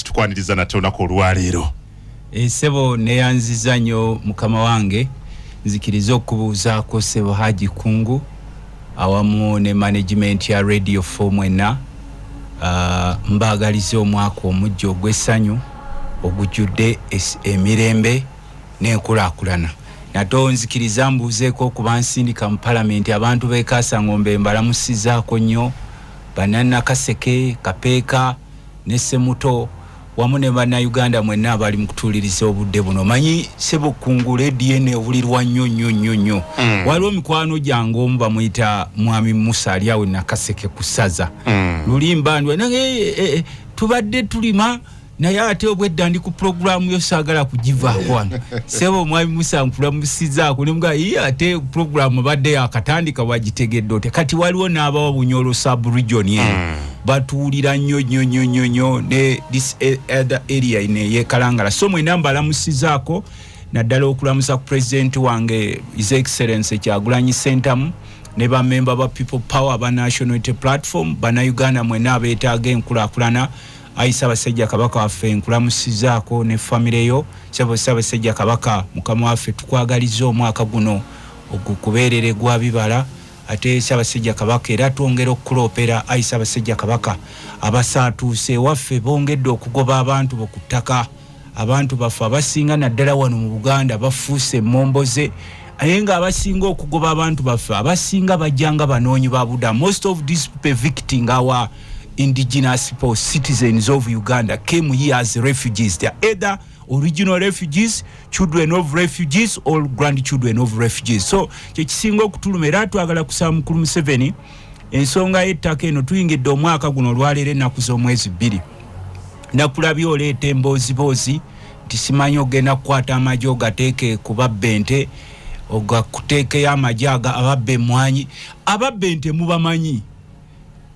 tukwaniriza nate olunaku olwaleero. Sebo neyanziza nnyo mukama wange nzikiriza okubuuzaako Sebo Haji Kungu awamu ne management ya Radio 4 mwena mbaagaliza omwaka omujja ogw'essanyu ogujjudde emirembe n'enkulaakulana. Nate nzikiriza mbuuzeeko okuba nsindika mu palamenti abantu b'e Kaasangombe mbalamusizaako nnyo Banana Kaseke, Kapeeka ne Semuto wamu ne bannayuganda mwenna abali mu kutuuliriza obudde buno. Manyi Sebo Kungu DNA obulirwa nnyo. Waliwo mikwano gyange omu bamuyita Mwami Musa ali awo Nakaseke ku ssaza. Lulimba nange tubadde tulima naye ate obwedda ndi ku programu yo saagala kugivaako wano. Sebo Mwami Musa nkulamusizaako ne mga ate programu badde yakatandika wagitegedde ote. Kati waliwo n'abawa Bunyoro sub-region batuulira nnyo ne this other area ine Kalangala. So mwena mbalamusizaako naddala okulamusa ku president wange His Excellency Kyagulanyi Ssentamu ne bamemba ba People Power ba National Unity Platform bannayuganda mwena abeetaaga enkulaakulana. Aisa Basajja Kabaka waffe nkulamusizaako ne famire yo. Ssaabasajja Kabaka mukama waffe tukwagaliza omwaka guno ogukubeerere gwa bibala. Ate Ssaabasajja Kabaka era twongera okuloopera Aisa Basajja Kabaka abasaatuuse waffe bongedde okugoba abantu ku ttaka. Abantu baffe abasinga naddala wano mu Buganda bafuuse momboze aye nga abasinga okugoba abantu baffe abasinga bajjanga banoonyi ba budamu. Most of these people evicting our indigenous people, citizens of Uganda came here as refugees. They are either original refugees, children of refugees, or grandchildren of refugees. So kyekisinga okutuluma era twagala kusaba Mukulu Museveni ensonga y'ettaka eno tuyingidde omwaka guno olwaleero ennaku z'omwezi 2. Nakulabye oleeta emboozi nti simanyi ogenda kukwata amagye ogateeke ku babbente ogakuteekeyo amagye ababba emmwanyi. Ababba ente mubamanyi.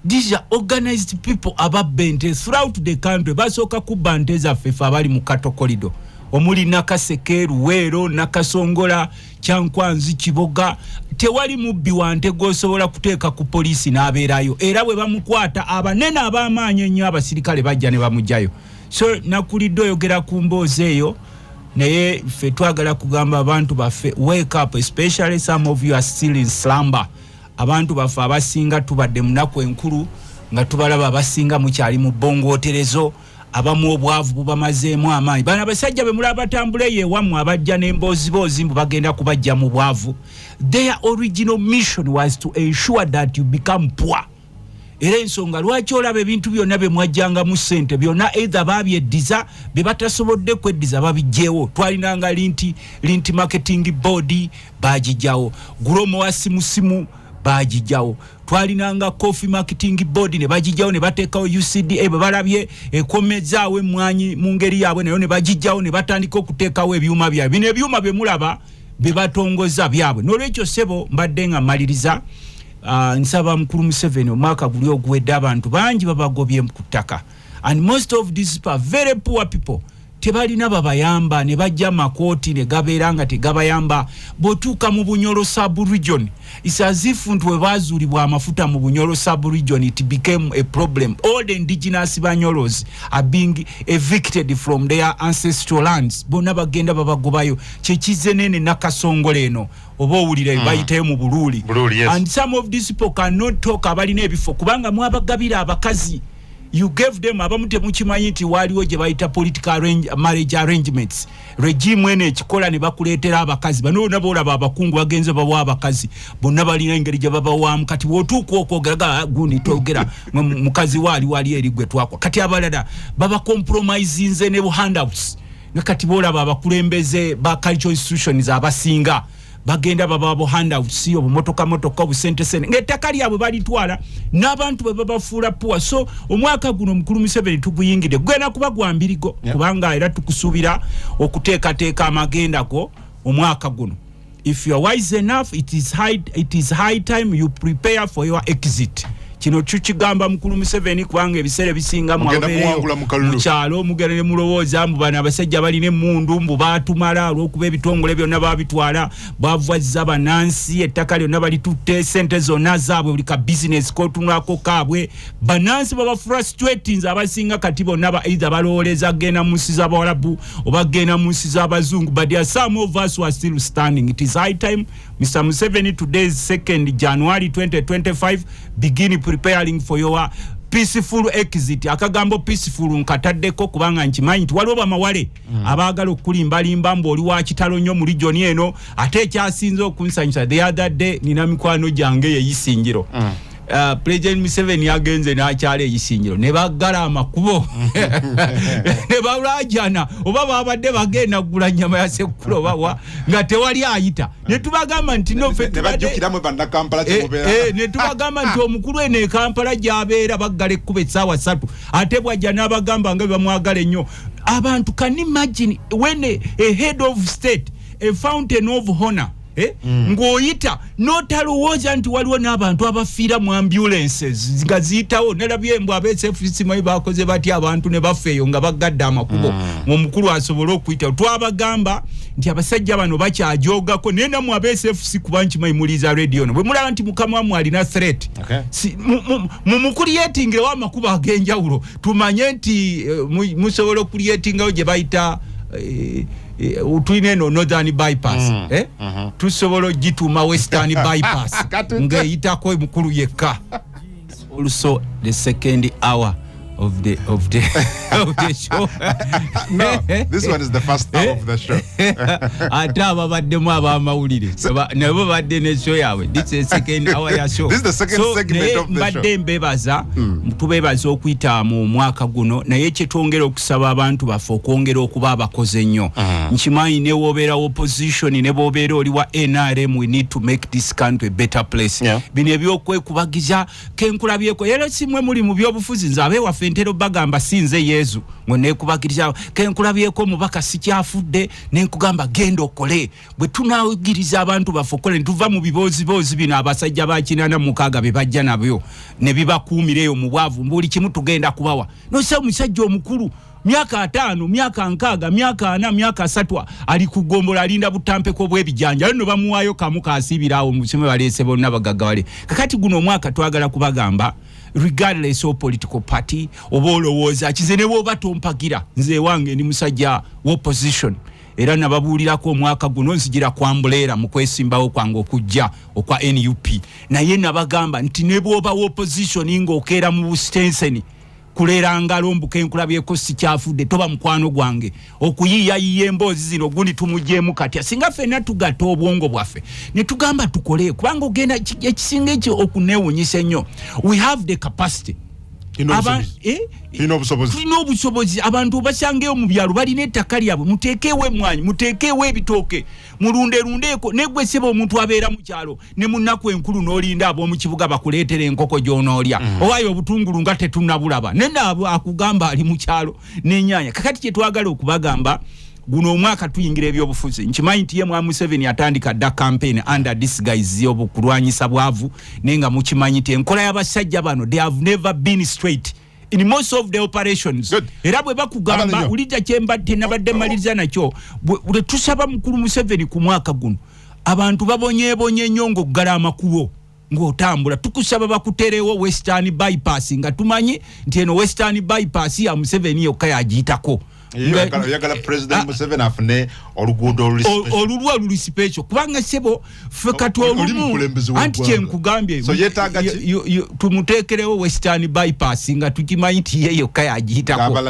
These are organized people ababba ente throughout the country. Basooka kubba nte zaffe ffe abali mu Kato Corridor omuli Nakaseke, Luweero, Nakasongola, Kyankwanzi, Kiboga. Tewali mubbi wa nte gw'osobola kuteeka ku poliisi n'abeerayo era bwe bamukwata abanene ab'amaanyi ennyo abasirikale bajja ne bamugjayo. So nakulidde oyogera ku mboozi eyo naye ffe twagala kugamba abantu baffe wake up, especially some of you are still in slumber. Abantu baffe abasinga tubadde munaku enkulu nga tubalaba abasinga mukyali mu bbongooterezo abamu obwavu bubamazeemu amaanyi. Bano abasajja be mulaba batambula ewammwe abajja n'emboozi mbu bagenda kubajja mu bwavu. Their original mission was to ensure that you become poor. Era ensonga lwaki olaba ebintu byonna bye mwajjanga mu ssente byonna either babyeddiza be batasobodde kweddiza babijjeewo. Twalinanga linti marketing board baagijjawo, gulomo wa simusimu baagijjawo, twalinanga coffee marketing board ne bagijjawo ne bateekawo UCDA bwe balabye ekomezaawo emmwanyi mu ngeri yaabwe nayo ne bagijjawo ne batandika okuteekawo ebyuma byabwe. Bino ebyuma bye mulaba be batongoza byabwe. N'olwekyo Sebo mbadde nga mmaliriza nsaba Mukulu Museveni omwaka guli oguwedde abantu bangi babagobye ku ttaka. And most of these people are very poor people. Tebalina babayamba ne bajja makooti ne gabeera nga tegabayamba. Bw'otuuka mu Bunyoro sub-region it's as if nti we baazuulibwa amafuta mu Bunyoro sub-region it became a problem. All the indigenous Banyoros are being evicted from their ancestral lands. Bonna bagenda babagobayo. Kyekize nene Nakasongola eno oba owulira bayitayo mu Buluuli. Yes. And some of these people cannot talk abalina ebifo kubanga mwabagabira abakazi. You gave them abamu temukimanyi nti waliwo gye bayita political marriage arrangements. Regime ene ekikola ne bakuleetera abakazi bano nabo olaba abakungu bagenze bawa abakazi bonna balina engeri gye babawaamu. Kati bw'otuuka okwogera gundi twogera mukazi wali eri gwe twakwa kati abalala baba compromisinze ne handouts nga kati boolaba abakulembeze ba cultural institutions abasinga bagenda bababo handouts obumotoka obusente ng'ettaka lyabwe balitwala n'abantu bwe babafuula puwa. So omwaka guno Mukulu Museveni tuguyingidde gugenda kuba gwa mbirigo kubanga era tukusuubira okuteekateeka amagenda go omwaka guno. If you are wise enough, it is high time you prepare for your exit. kino tukigamba mukulu Museveni kubanga ebiseera bisinga mukyalo mugere ne mulowooza mbu bano abasajja balina emmundu mbu baatumala olw'okuba ebitongole byonna babitwala bavwazza banansi ettaka lyonna balitutte sente zonna zaabwe buli ka bizinesi kootunulako kaabwe banansi baba frustrating abasinga kati bonna either balowooleza genda mu nsi z'Abawarabu oba genda mu nsi z'Abazungu but there are some of us who are still standing. It is high time Mr. Museveni, today is 2nd January 2025, begin preparing for your peaceful exit. Akagambo peaceful nkataddeko kubanga nkimanyi nti waliwo bamawale abaagala okulimbalimba mbu oli wa kitalo nnyo mu region eno ate ekyasinze okunsanyusa the other day nina mikwano gyange yeyisingiro President Museveni yagenze n'akyala eyisingiro ne baggala amakubo ne balajana oba babadde bagenda kugula nnyama ya sekkulo bawa nga tewali ayita ne tubagamba nti no fe tebajjukiramu banda Kampala ne tubagamba nti omukulu ene Kampala gy'abeera baggala ekkuba essaawa 3 ate bwajja n'abagamba nga bamwagala ennyo abantu can imagine when a head of state, a fountain of honor ng'oyita n'otalowooza nti waliwo n'abantu abafiira mu ambulances nga ziyitawo nalabye embw abeSFC mayi bakoze batya abantu ne bafeeyo nga bagadde amakubo omukulu asobole okuyita twabagamba nti abasajja bano bakyajogako naye namwe abeSFC kuba nkimanyi muliza radio no bwe mulaba nti mukama wammwe alina threat mumukuliyetingewo amakubo ag'enjawulo tumanye nti musobola okuliyetingawo gye bayita utwine no northern bypass tusobola gituma western bypass ngeyitako mukulu yekka. Also the second hour of the show. No, this one is the first hour of the show. Ata babaddemu abamawulire nabo badde ne show yawe. This is the second hour ya show. This is the second segment of the show. Mbadde mbebaza tubebaza okuyita mu mwaka guno naye kye twongera okusaba abantu baffe okwongera okuba abakoze nnyo. Nkimanyi ne wobeera opposition ne bobeera oli wa NRM, we need to make this country a better place. Bino ebyokwekubagiza kenkulabyeko era simwe muli mu byobufuzi nze abewaffe ntero bagamba sinze Yesu ngone kubagiriza kenkulabyeko mubaka sikyafudde nenkugamba genda okole bwe tunawugiriza abantu bafokole ntuva mu bibozi bino abasajja bakinana mukaga bebajja nabyo ne bibakuumireyo mu bwavu mbuli kimu tugenda kubawa no se omusajja omukulu myaka 5 myaka 6 myaka 4 myaka 3 ali kugombola alinda butampeko bwebijanja no bamuwayo kamuka asibirawo mukimu balese bonna bagagawale kakati guno omwaka twagala kubagamba regardless of political party obolowooza kizene boba tompagira nze wange ni musajja opposition era nababuulirako omwaka guno nsigira kwambulera mu kwesimbawo kwange okujja okwa NUP naye nabagamba nti ne boba opposition ng'okeera mu Stensen kulera ngalo mbuke nkulabyeko sikyafudde toba mukwano gwange okuyiya emboozi zino gundi tumujjemu katya singa ffenna tugatta obwongo bwaffe ne tugamba tukole kubanga ogenda ekisinga ekyo okuneewunyisa ennyo. We have the capacity. Obusobozi abantu basangeyo mu byalo balina ettaka lyabwe muteekeewo emmwanyi muteekeewo ebitooke mulunderundeeko negwe seba omuntu abeera mu kyalo ne munnaku enkulu n'olinda ab'omu kibuga bakuleetera enkoko gy'onoolya owaayo obutungulu nga tetunnabulaba nenaabo akugamba ali mu kyalo n'ennyaanya kakati kye twagala okubagamba guno omwaka tuyingira ebyobufuzi nkimanyi nti ye Mwami Museveni atandika dda campaign under disguise y'obukulwanyisa bwavu nenga mukimanyi nti enkola y'abasajja bano they have never been straight in most of the operations. Era bwe bakugamba ulija kyembadde nabadde maliriza nakyo bwe tusaba mukulu Museveni ku mwaka guno abantu babonye nyongo gala amakubo ng'otambula tukusaba bakuterewo western bypass nga tumanyi nti eno western bypass ya Museveni yokka yagiyitako. Yagala President Museveni afune oluguudo olulwa special kubanga sebo ffe kati olumu anti kyenkugambye tumuteekerewo western bypass nga tukimanyi nti ye yokka yagiyitako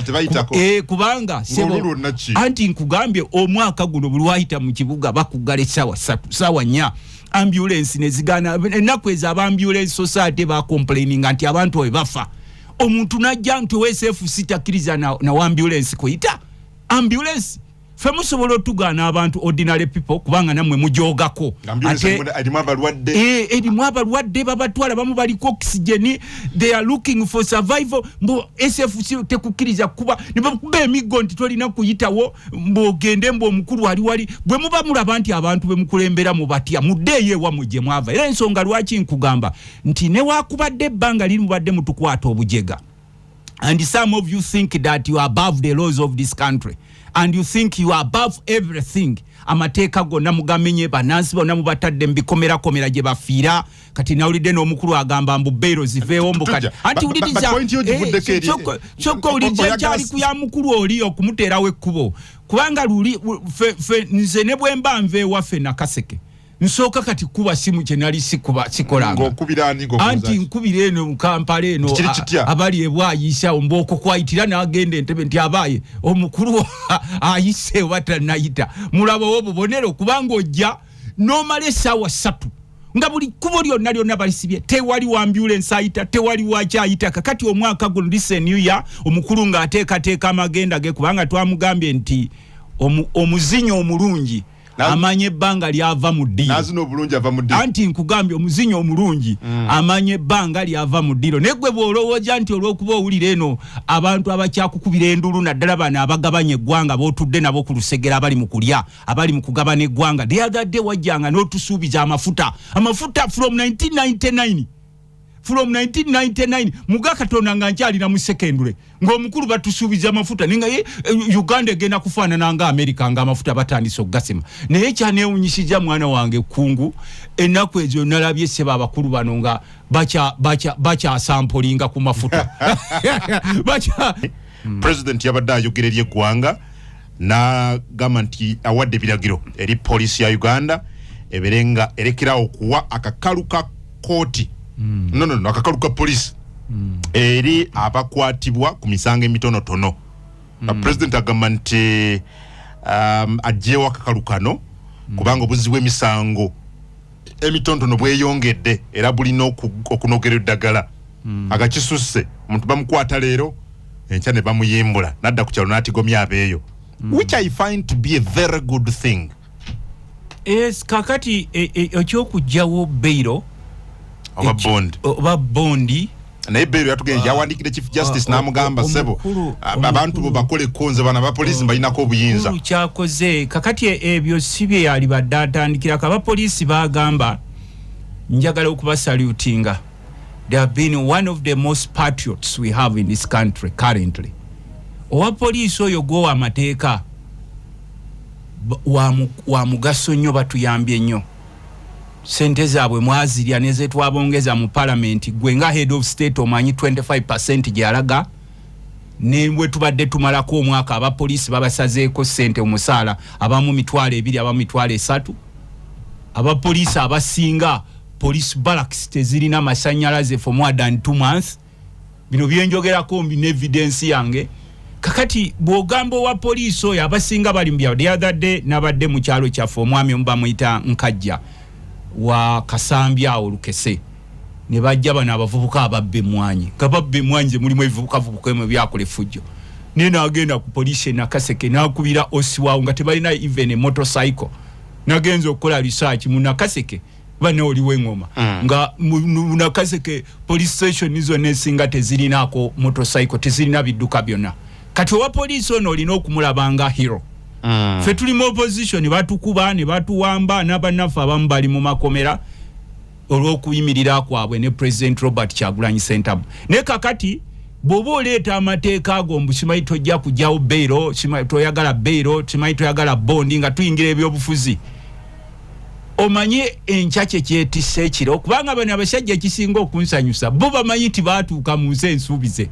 kubanga sebo anti nkugambye omwaka guno buli wayita mu kibuga bakugala essaawa 3 ssaawa 4 ambulance nezigana ennaku ezo abambulance society complaining nti abantu we bafa omuntu najja nti wesefu sitakkiriza na ambulance kuyita ambulance fe musobola otugaana abantu ordinary people kubanga namwe mujogako ate erimu abalwadde babatwala bamu baliko oxygen, they are looking for survival. Mbo SFC tekukiriza kuba nibakuba emigo nti tolina kuyitawo mbogende mbo omukulu wali bwe muba mulaba nti abantu bemukulembera mu batya muddeeyo ewammwe gye mwava. Era ensonga lwaki nkugamba nti ne wakubadde ebbanga liri mubadde mutukwata obujega, and some of you think that you are above the laws of this country and you think you are above everything. Amateeka gonna mugamenye banansi bonna mubatadde mbikomera komera gye bafiira. Kati nawulidde n'omukulu agamba mbu beero ziveewo mbukati anti uliriza kyokka uliriza kyali kuya mukulu oli okumuteerawo ekkubo kubanga luli fe nze ne bwe mba nve ewaffe Nakaseke nsooka kati kuba simu kye nali sikolanga anti nkubira eno mu Kampala eno abali ebwayisa ombooko kwayitira n'agenda Entebbe nti abaaye omukulu ayise watanayita mulabawo bubonero kubanga ojja n'omala essaawa 3 nga buli kubo lyonna balisibye tewali wa ambulance ayita tewali wa kyayita. Kakati omwaka guno listen new year omukulu ng'ateekateeka amagenda ge kubanga twamugambye nti omuzinyo omulungi amanye ebbanga lyava mu ddiro nazino obulungi ava mu ddiro anti nkugambye omuzinyo omulungi amanye ebbanga lyava mu ddiro. Negwe bw'olowooza nti olw'okuba owulira eno abantu abakyakukubira endulu naddala bano abagabanya eggwanga bootudde nabo ku lusegera abali mu kulya abali mu kugabana eggwanga the other day wajjanga n'otusuubiza amafuta from 1999 muga Katonda nga nkyalira mu secondary ng'omukulu batusuubiza amafuta ninga Uganda egenda kufaanana nga America nga amafuta batandise okugasima. Naye kyaneewunyisiza mwana wange kungu ennaku ezo nalabye seba abakulu bano nga bakyasampolinga ku mafuta. President yabadde ayogera eri eggwanga n'agamba nti awadde ebiragiro eri poliisi ya Uganda eberenga erekerawo okuwa akakalu ka kooti no akakaluka police eri abakwatibwa ku misango emitonotono. President agamba nti ajjeewo akakalukano kubanga obuzibu emisango emitonotono bweyongedde era bulina okunogera eddagala agakisusse omuntu bamukwata leero enkya ne bamuyimbula nadda ku kyalo n'atigomya abeeyo, which I find to be a very good thing. Kakati ekyokugjawo beiro oba bondi naye beero yatugenda yawandikire Chief Justice n'amugamba sebo abantu bo bakole konze bana ba police balinako obuyinza kyakoze. Kakati ebyo sibye yali badde atandikira kaba police bagamba njagala okubasalutinga. They have been one of the most patriots we have in this country currently. Owa police oyo gwo amateeka wa mugaso nnyo batuyambye nnyo. Sente zaabwe mwazirya neze twabongeza mu parliament gwe nga head of state omanyi 25% gyalaga nebwe tubadde tumalako omwaka aba police babasazeeko sente omusaala abamu 2,000 abamu 3,000 aba police abasinga police barracks tezirina amasanyalaze for more than 2 months. Bino byenjogerako mbi evidence yange. Kakati bwogambo wa police oyo abasinga bali mbya the other day nabadde mu kyalo kyaffe omwami omubamuyita Nkajja wa Kasambya olukese ne bajja bana abavubuka ababbe mwanyi kababbe mwanje mulimu ebivubuka vubuka mu byakole fujjo nina agenda ku police Nakaseke nakubira osiwa nga tebalina even a motorcycle nagenzo okola research mu Nakaseke bana oliwe ngoma nga mu Nakaseke police station izo nesinga tezirinako motorcycle tezirina biduka byonna. Kati wa police ono olina okumulabanga hero. Fe tuli mu opposition batukuba ne batuwamba n'abannafu abamu bali mu makomera olw'okuyimirira kwabwe ne President Robert Kyagulanyi Ssentamu. Ne kakati bw'oba oleeta amateeka ago mbu simanyi tojja kujjawo beero, simanyi toyagala beero, simanyi toyagala bondi nga tuyingira ebyobufuzi. Omanye enkyache kyetisse ekiro kubanga bano abasajja ekisinga okunsanyusa bo bamanyi ti baatuuka mu nsi ensuubize.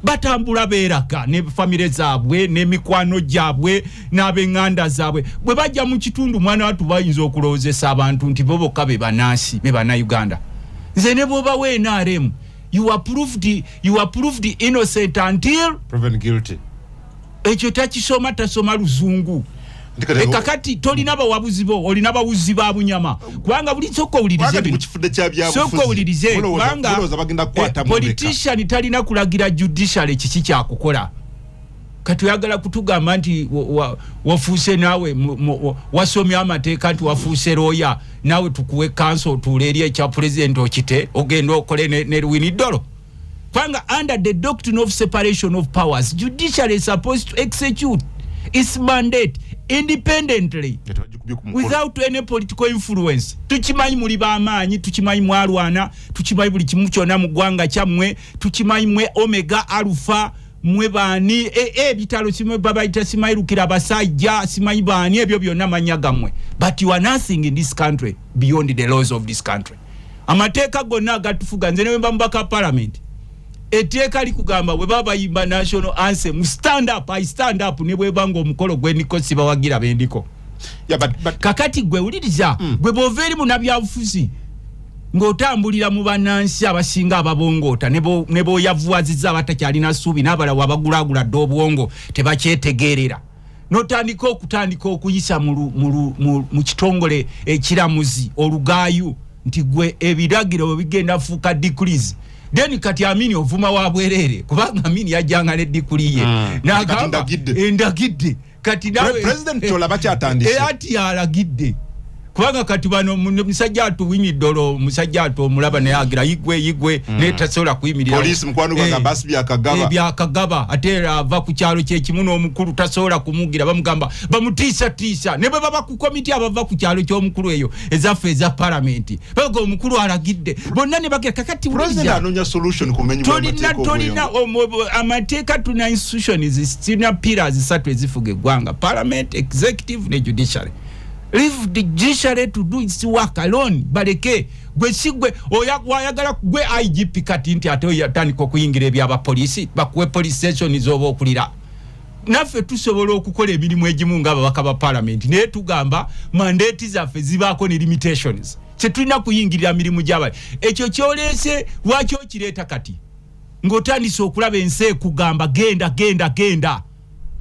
Batambula beeraka ne famire zaabwe ne mikwano gyabwe n'abenganda zaabwe bwe bajja mu kitundu mwana watu bayinza okulowoozesa abantu nti bo bokka be banaasi be bannayuganda. Nze ne bw'oba NRM you are proved innocent until proven guilty. Ekyo takisoma tasoma luzungu. Kakati tolina bawabuzi bo olina bawuzi ba bunyama kubanga buli soko ulirize soko ulirize kubanga politician talina kulagira judicial kiki kya kukola kati oyagala kutugamba nti wafuuse naawe wasomya amateeka nti wafuuse looya naawe tukuwe kanso otuule eri ekya president okite ogenda okole ne Winnie-Dolo kubanga under the doctrine of separation of powers judiciary is supposed to execute its mandate independently without any political influence. Tuchimanyi muli bamaanyi, tuchimanyi mwalwana, tuchimanyi buli kimu kyonna mu ggwanga kyammwe, tuchimanyi mwe Omega Alpha mwe baani bitalo simwe babayita simayirukira abasajja simanyi baani ebyo byonna manya gammwe. But you are nothing in this country beyond the laws of this country. Amateeka gonna agatufuga nze ne mba mbaka parliament. Eteeka likugamba bwe baba yimba national anthem stand up, I stand up ne bwe bango omukolo gwe niko sibawagira bendiko. Yeah, but kakati gwe uliriza gwe boveri munabyabufuzi ng'otambulira mu bannansi abasinga ababongota nebo yavuwaziza abatakyalina ssuubi n'abala wabagulagula dde obwongo tebakyetegeerera n'otandika okuyisa mu kitongole ekiramuzi olugaayu nti gwe ebiragiro bigenda fuuka decrees. Then kati Amini ovuma wa bwerere kubanga Amini yajjanga ne decree ye n'agamba endagidde kati nawe president tolaba kyatandise ati alagidde kubanga kati bano musajja atu Winnie-Dolo musajja atu omulaba ne agira yigwe ne tasola kuyimirira police mkwano gwa basi byakagaba ate ava ku kyalo kye kimu n'omukulu tasola kumugira bamugamba bamutiisa ne baba ku committee abava ku kyalo ky'omukulu eyo ezaffe eza parliament bago omukulu alagidde bonna ne bagira kakati president anonya solution kumenyi tolina amateeka tuna institutions sina pillars satu ezifuga eggwanga parliament executive ne judiciary. Leave the judiciary to do its work alone. Baleke gwe sigwe wayagala gwe IGP kati nti ate yatandika okuyingira ebyaba police bakuwe police station izoba okulira naffe tusobola okukola emirimu egimu ng'ababaka ba parliament naye tugamba mandate zaffe zibaako ne limitations kyetulina kuyingirira mirimu gy'abali ekyo kyoleese lwaki okireeta kati ng'otandise okulaba ensi ekugamba genda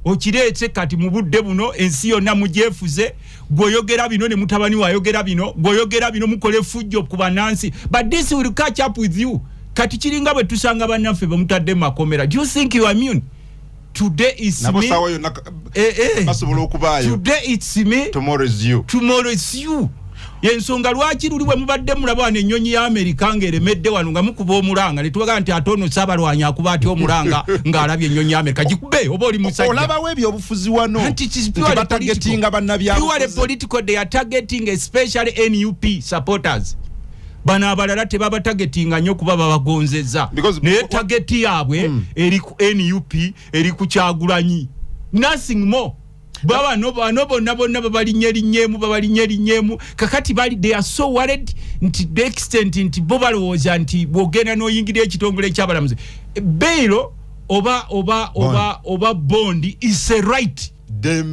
okireetse kati mu budde buno ensi yonna mugyefuze gwoyogera bino ne mutabani wayogera bino gwoyogera bino mukole fujjo ku bannansi but this will catch up with you kati kiringa bwe tusanga bannaffe bamutadde makomera. Do you think you are immune? Today is me today it's me tomorrow is you yensonga lwaki luli bwe mubadde mulaba n'ennyonyi ya Amerika ng'eremedde wano nga mukuba omulanga ne tubaga nti atono Saabalwanyi akuba ati omulanga ng'alabye ennyonyi ya Amerika gikube oba oli musajja olabawo ebyo obufuzi wano nti batagetinga bannabyabufuzi political they are targeting especially NUP supporters bana abalala tebabatagetinga nnyo kuba babagonzezza naye tageti yaabwe eri ku NUP eri ku Kyagulanyi nothing more. Baba no bonna babalinyerinyemu kakati bali they are so worried nti the extent nti bo balowooza nti bwogenda n'oyingira ekitongole ekyabalamuzi bailo oba bond is a right.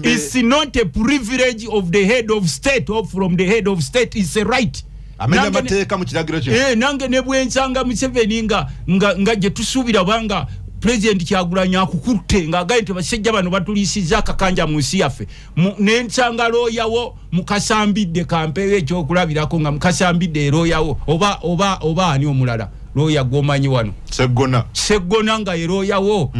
It's not a privilege of the head of state or from the head of state, it's a right. Amenya mateeka mu kiragiro kye nange ne bwensanga Museveni nga gye tusuubira banga President Kyagulanyi akukutte ng'agaye nti basajja bano batuliisizza akakanja mu nsi yaffe n'ensanga looyawo mukasambidde kampeewo ekyokulabirako nga mukasambidde looyawo oba ani omulala looya gwomanyi wano Seggona nga yerooyawo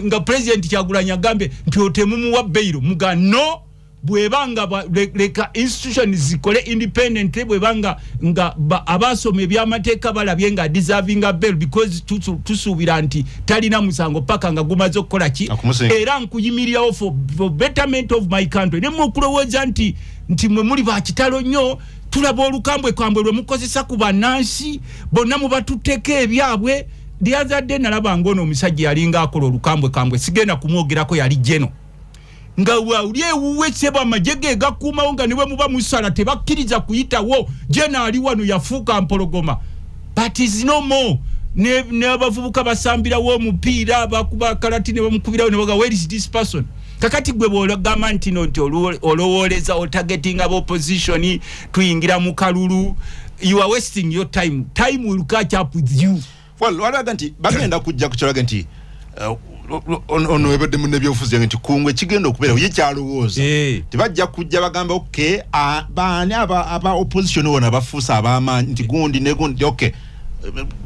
nga President Kyagulanyi agambe nti otemumuwa bailo muga no bwebanga leka institution zikole independent bwebanga nga abasome by'amateeka balabye nga deserving a bail because tusuubira nti talina musango paka nga gumaze okukola ki era nkuyimirirawo for betterment of my country ne mukulowooza nti mwe muli bakitalo nnyo tulaba olukambwe lwe mukozesa ku bannansi bonna mubatutteko ebyabwe the other day nalaba ng'ono omusajja yalinga akola olukambwe sigenda kumwogerako yali jeno nga wawuli ewuwesebwa amajege gakuumawo nga niwe muba musala tebakkiriza kuyitawo jena ali wano yafuuka mpologoma but is no more ne abavubuka basambirawo omupiira bakuba kalati ne bamukubirawo ne baga where is this person kakati gwe bw'olagamba nti olowooleza otargeting aba opposition tuyingira mu kalulu you are wasting your time will catch up with you. Well walaga nti bagenda kujja kukyalaga nti ono ebadde mu nebyobufuzi nti kungwe kigenda okubeera ye kyalowooza tebajja kujja bagamba okay baani aba opposition wona bafuusa ab'amaanyi nti gundi ne gundi okay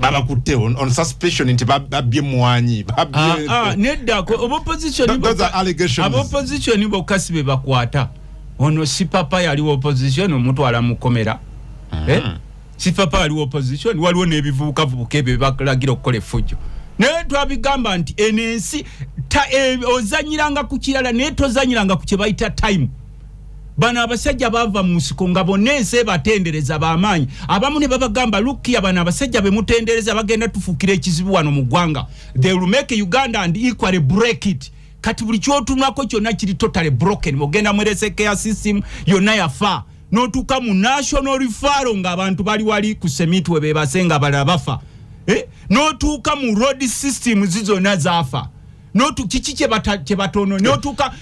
baba kutte on suspicion nti babye mwanyi babye nedda opposition bo kasibe bakwata ono si papa yali opposition omutwala mukomera si papa yali opposition waliwo nebivubuka vubuka ebyo bakulagira okukola effujjo naye twabigamba nti enensi ozanyiranga ku kirala naye tozanyiranga ku kye bayita time. Bana abasajja bava mu nsiko nga bonna ensi batendereza b'amaanyi abamu ne babagamba lukia bana abasajja be mutendereza bagenda tufukira ekizibu wano mu ggwanga. They will make Uganda and equally break it. Kati buli kyotunako kyonna kiri totally broken. Mogenda mwereseke ya system yonna yafa n'otuuka mu national referral ng'abantu bali wali ku semitwe be basenga balala bafa. N'otuuka mu road system zizonna zaafa. Notu kichiche batono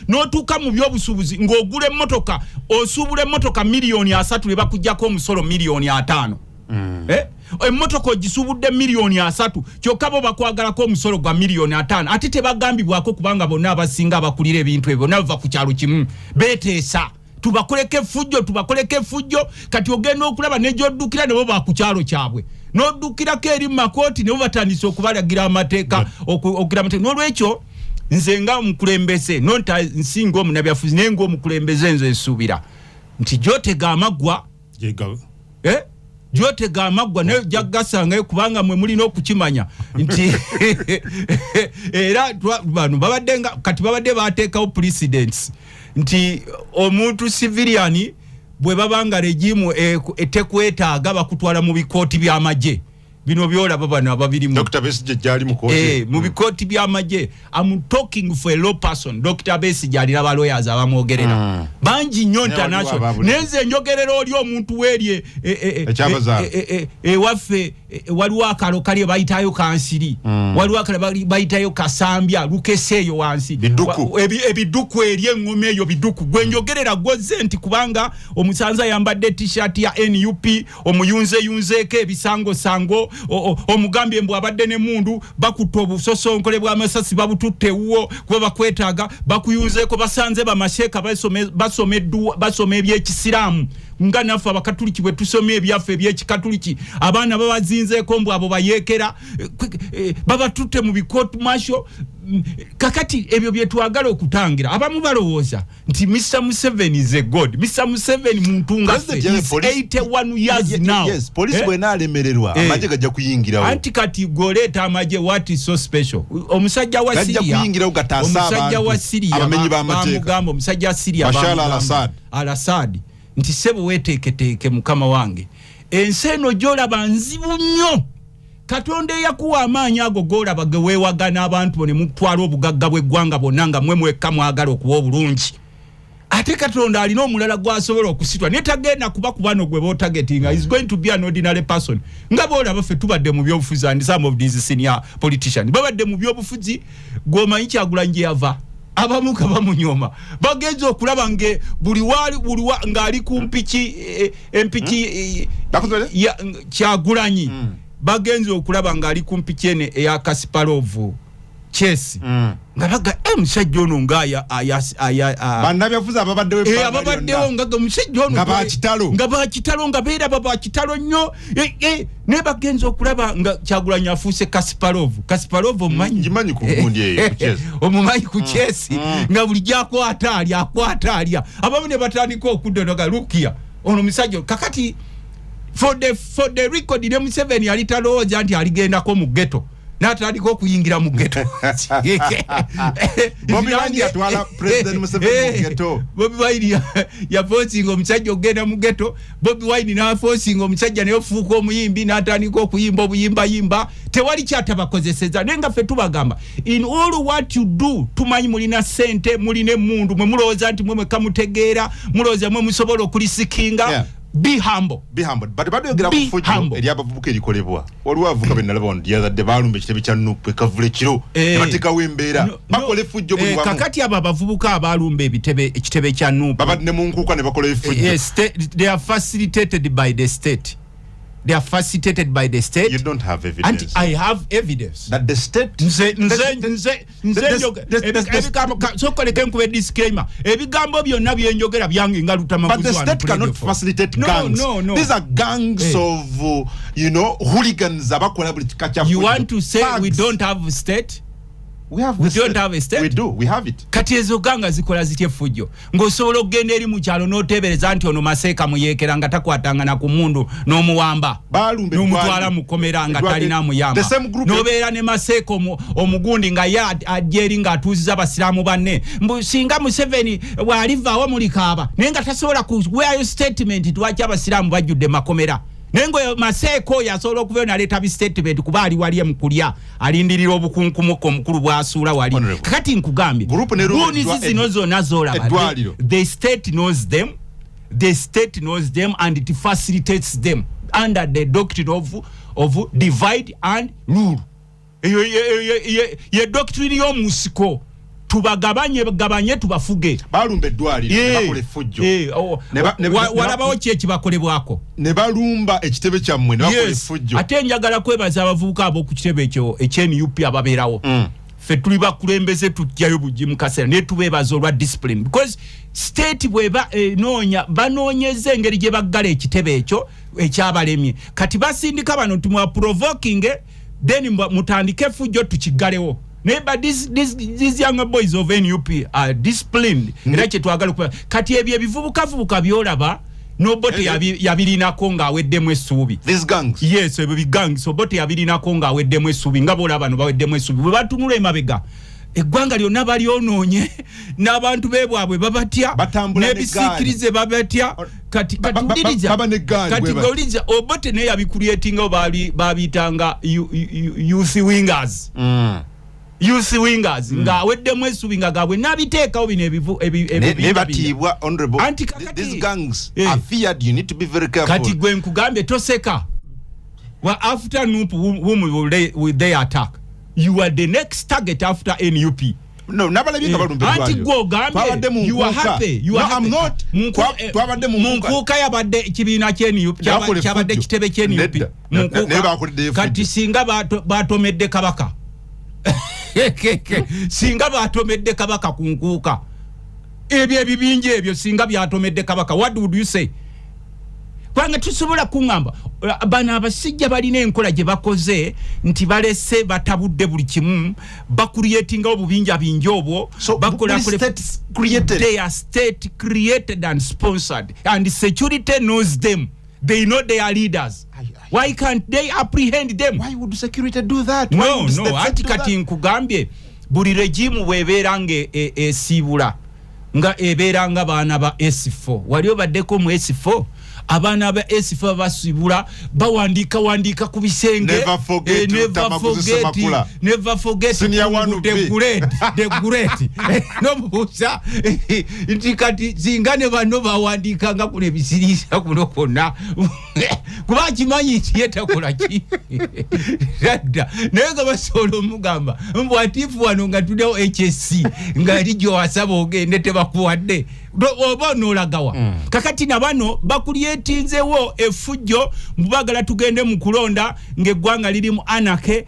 notuka mu byobusubuzi ng'ogula emmotoka osubula emmotoka milioni 3 leba kujjako omusolo milioni 5 emmotoka ogisubudde milioni 3 kyokka bo bakwagalako omusolo gwa milioni 5 ate tebagambibwako kubanga bonna abasinga abakulira ebintu ebyo nava ku kyalo kimu beteesa tubakoleke fujjo kati ogenda okulaba nejoddukira nebo bakukyalo kyabwe n'oddukirako eri makoti nebo batandise okubalagira amateeka okukira amateeka n'olwekyo nze nga omukulembeze nonta nsinga omunabyafuzi naye ng'omukulembeze nze nsuubira nti gyotega amagwa gyotega amagwa naye jaggasangayo kubanga mwe mulina okukimanya nti era bano babadde bateekawo precedents nti omuntu civilian bwe babanga regimu etekwetaaga bakutwala mu bikooti by'amagye bino byolaba bano ababirimu Dr. Besigye jali mu kooti mu bikooti by'amagye. I'm talking for a law person. Dr. Besigye alira ba lawyers abamwogerera bangi nnyo international nenze njogerera oli omuntu weerye waffe waliwo akalo kali bayitayo kansiri waliwo akalo bayitayo kasambya lukeseeyo wansi ebiduku eri engoma eyo biduku gwe njogerera gwoze nti kubanga omusanza yambadde t-shirt ya NUP omuyunzeeko ebisango omugambye mbu abadde ne mundu bakutta obusosonkole bw'amasasi babututte wuwo kuba bakwetaaga bakuyunzeeko basanze bamasheka basoma ebyekisiraamu nga naffe abakatuliki bwe tusomye ebyaffe ebyekikatuliki abaana babazinzeeko mbu abo bayeekera babatutte mu bikooti masho kakati ebyo byetwagala okutangira abamu balowooza nti Mr. Museveni is a god. Mr. Museveni muntu nga 81 years now. Yes, police bwena alemererwa amaje gajja kuyingirawo anti kati goleeta amaje what is so special omusajja wa Syria gajja kuyingirawo gatasa abantu omusajja wa Syria abamenyi b'amateeka bamugamba omusajja wa Syria Bashar al-Assad nti sebo weteeketeeke mukama wange ensi eno gyolaba nzibu nnyo Katonda yakuwa amaanyi ago golaba geweewagana abantu ne mutwala obugagga bw'eggwanga bonna nga mwe mwekka mwagala okuba obulungi ate Katonda alina omulala gwasobola okusitwa ne tagenda kuba ku bano gwe bootagetinga is going to be an ordinary person nga boolaba ffe tubadde mu byobufuzi and some of these senior politicians babadde mu byobufuzi gwomanyi Kyagulanyi gye yava abamu bamunyoma bagenze okulaba nge buli ng'ali ku mpiki empiki ya Kyagulanyi bagenze okulaba ng'ali ku mpiki ene eya Kasparov Chesi nga baga musajja ono ng'aya bannabyafuzi ababaddewo nga musajja ono nga bakitalo nga beera bakitalo nnyo ne bagenze okulaba nga Kyagulanyi afuuse Kasparov omumanyi ku gundi eyo omumanyi ku Chesi nga buli gyakwata alya abamu ne batandika okuddonoga lukia ono musajja kakati for the record ne Museveni alitalowooza nti aligendako mu ghetto n'atandika okuyingira mu ghetto Bobi Wine yatwala President Museveni mu ghetto Bobi Wine yaforcinga omusajja okugenda mu ghetto Bobi Wine n'aforcinga omusajja naye ofuuka omuyimbi n'atandika okuyimba obuyimbayimba tewali kyatabakozeseza naye nga ffe tubagamba in all what you do tumanyi mulina ssente mulina emmundu mwe mulowooza nti mwe mwekamutegeera mulowooza mwe musobola okulisikinga Be humble. But bado yogera kufujo eri abavubuka erikolebwa. Waliwo avuka benalaba on the other day balumbe kitebe kya nupe kavule kiro. Bateka wembeera. Bakole fujo buli wamu. Kakati aba bavubuka abalumbe ekitebe kya nupe. Babadde mu nkuuka ne bakola fujo. Yes, they are facilitated by the state. they are facilitated by the state. You don't have evidence. And I have evidence That the state disclaimer ebigambo byonna byenjogera byange nga lutamaguzi. But the state cannot facilitate gangs. No. These are gangs of hooligans abakola buli kikacha. You want to say we don't have a state? We don't have a state. We do. We have it. Kati ezo ganga zikola zitye fujjo. Ng'osobola okugenda eri mu kyalo n'oteebereza nti ono Maseeka muyeekera nga takwatanga na ku mundu n'omuwamba. N'omutwala mu kkomera nga talina amuyamba. N'obeera ne Maseeka omugundi nga ye ajja eri ng'atuuziza abasiraamu banne. Singa Museveni bw'alivaawo mulikaaba naye nga tasobola kuweeyo statement lwaki abasiraamu bajjudde makomera. Nengo Maseeko yasobola okuvayo n'aleeta statement kuba ali wali mukulya alindirira obukunkumuko omukulu bw'asuula wali. Kakati nkugambye guuni zino zonna z'olaba the state knows them and it facilitates them under the doctrine of divide and rule. Ye doctrine y'omusiko tubagabanye tubafuge. Balumba eddwaliro bakole fujjo. Walabawo ki ekibakolebwako? Ne balumba ekitebe kyammwe ne bakole fujjo. Ate njagala kwebaza abavubuka abo ku kitebe ekyo NUP ababeerawo. Ffe tuli bakulembeze tujjayo bujji mu kaseera ne tubeebaza olwa discipline because state bweba noonya banoonyeza engeri gye baggala ekitebe ekyo ekyabalemye. Kati basindika bano tumwa provoking then mutandike fujjo tukigalewo. But these younger boys of NUP are disciplined. Kati ebyo ebivubukavubuka byolaba nobote yabirinako ng'aweddemu essuubi. These gangs? Yes, ebyo gangs. So bote yabirinako ng'aweddemu essuubi. Nga bolaba no baweddemu essuubi. Bwe batunula emabega eggwanga lyonna balyonoonye n'abantu beebwabwe babatya n'ebisiikirize babatya kati goliza obote naye yabicreatinga babiyitanga youth wingers. Youth wingers nga aweddemu essuubi nga gaabwe n'abiteekawo bino ebibatiibwa honorable. These gangs are feared. You need to be very careful. Kati gwe nkugambye toseka. After NUP whom will they attack? You are the next target after NUP. No, nabalabika balumbe dwaliro. Anti go gambe you are happy. You are happy. I'm not. Twabadde munkuka yabadde kibiina ky'NUP kyabadde kitebe ky'NUP. Kati singa batomedde kabaka. Singa batomedde kabaka ku nkuuka ebyo ebibinje ebyo singa byatomedde kabaka, what would you say? Kwanga tusobola kungamba bana abasijja balina enkola gye bakoze nti balese batabudde buli kimu bakuliyetinga obubinja binje obwo bakola they are state created and sponsored and security knows them. They know they are leaders. Why can't they apprehend them? Why would security do that? No, ati kati nkugambye buli regime bwebeera esiibula nga ebeera nga baana ba S4 wali obaddeko mu S4 abaana ba S4 basibula bawandiika ku bisenge. Never forget the great no musa nti kati zinga ne bano bawandiikanga ku nebisiriisa kuno konna kuba kimanyi nti yetakola ki radda naye nga basobola omugamba mbwatifu wano nga tuleo HSC nga lijjo wasaba ogende tebakuwadde oba n'olagawa. Kakati na bano bakulyetinzewo efujjo mbagala tugende mu kulonda ng'eggwanga liri mu anake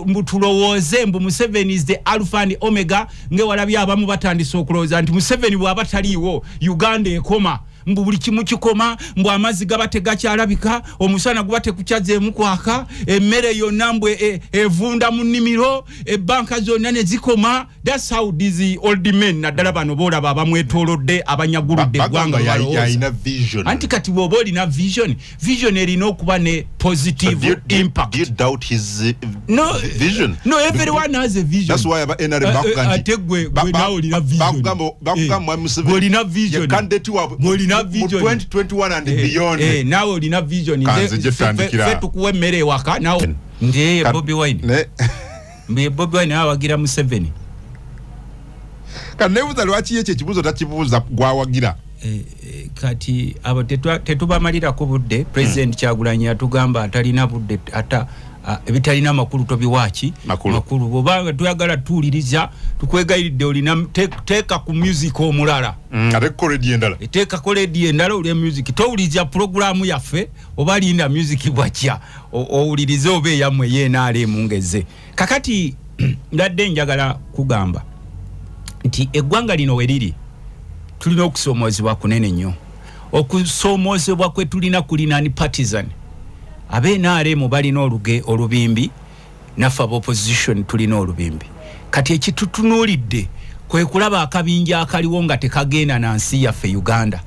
mbutulowooze mbu Museveni is the alpha and omega ng'ewalabye abamu batandise okulowooza nti Museveni bw'aba taliiwo Uganda ekoma mbu buli kimu kikoma mbu amazzi gaba tegakyalabika omusana guba tekukyazeemu kwaka emmere yonna mbwe evunda mu nnimiro ebbanka zonna ne zikoma. That's how these old men naddala bano boolaba abamwetoolodde abanyaguludde eggwanga yalina vision. Anti kati bw'oba olina vision erina okuba ne positive impact. Do you doubt his vision? No, everyone has a vision. That's why NRM ate gwe nawe olina vision. Olina vision. Olina vision 2021 and beyond. Nawe olina vision. Fe tukuwa emmere ewaka nawe ndiye Bobi Wine. Bobi Wine awagira Museveni. Kanebuza lwaki ekyo ekibuuzo takibuuza gwawagira. Kati abo tetubamalirako budde. President Kyagulanyi atugamba atalina budde ebitalina makulu tobiwachi makulu bobanga tuyagala tuuliriza tukwegayiridde olina teeka ku music omulala ate koledi endala teeka koledi endala oli music towuliriza programu yaffe oba linda music bwakya owulirize oba eyamwe yenaale mungeze kakati ndadde njagala kugamba nti eggwanga lino weriri tulina okusoomozebwa kunene nnyo okusoomozebwa kwe tulina kulinani partisan abenaale balina olubimbi naffe opposition tulina olubimbi kati ekitutunuulidde kwe kulaba akabinja akaliwo nga tekagenda na nsi yaffe Uganda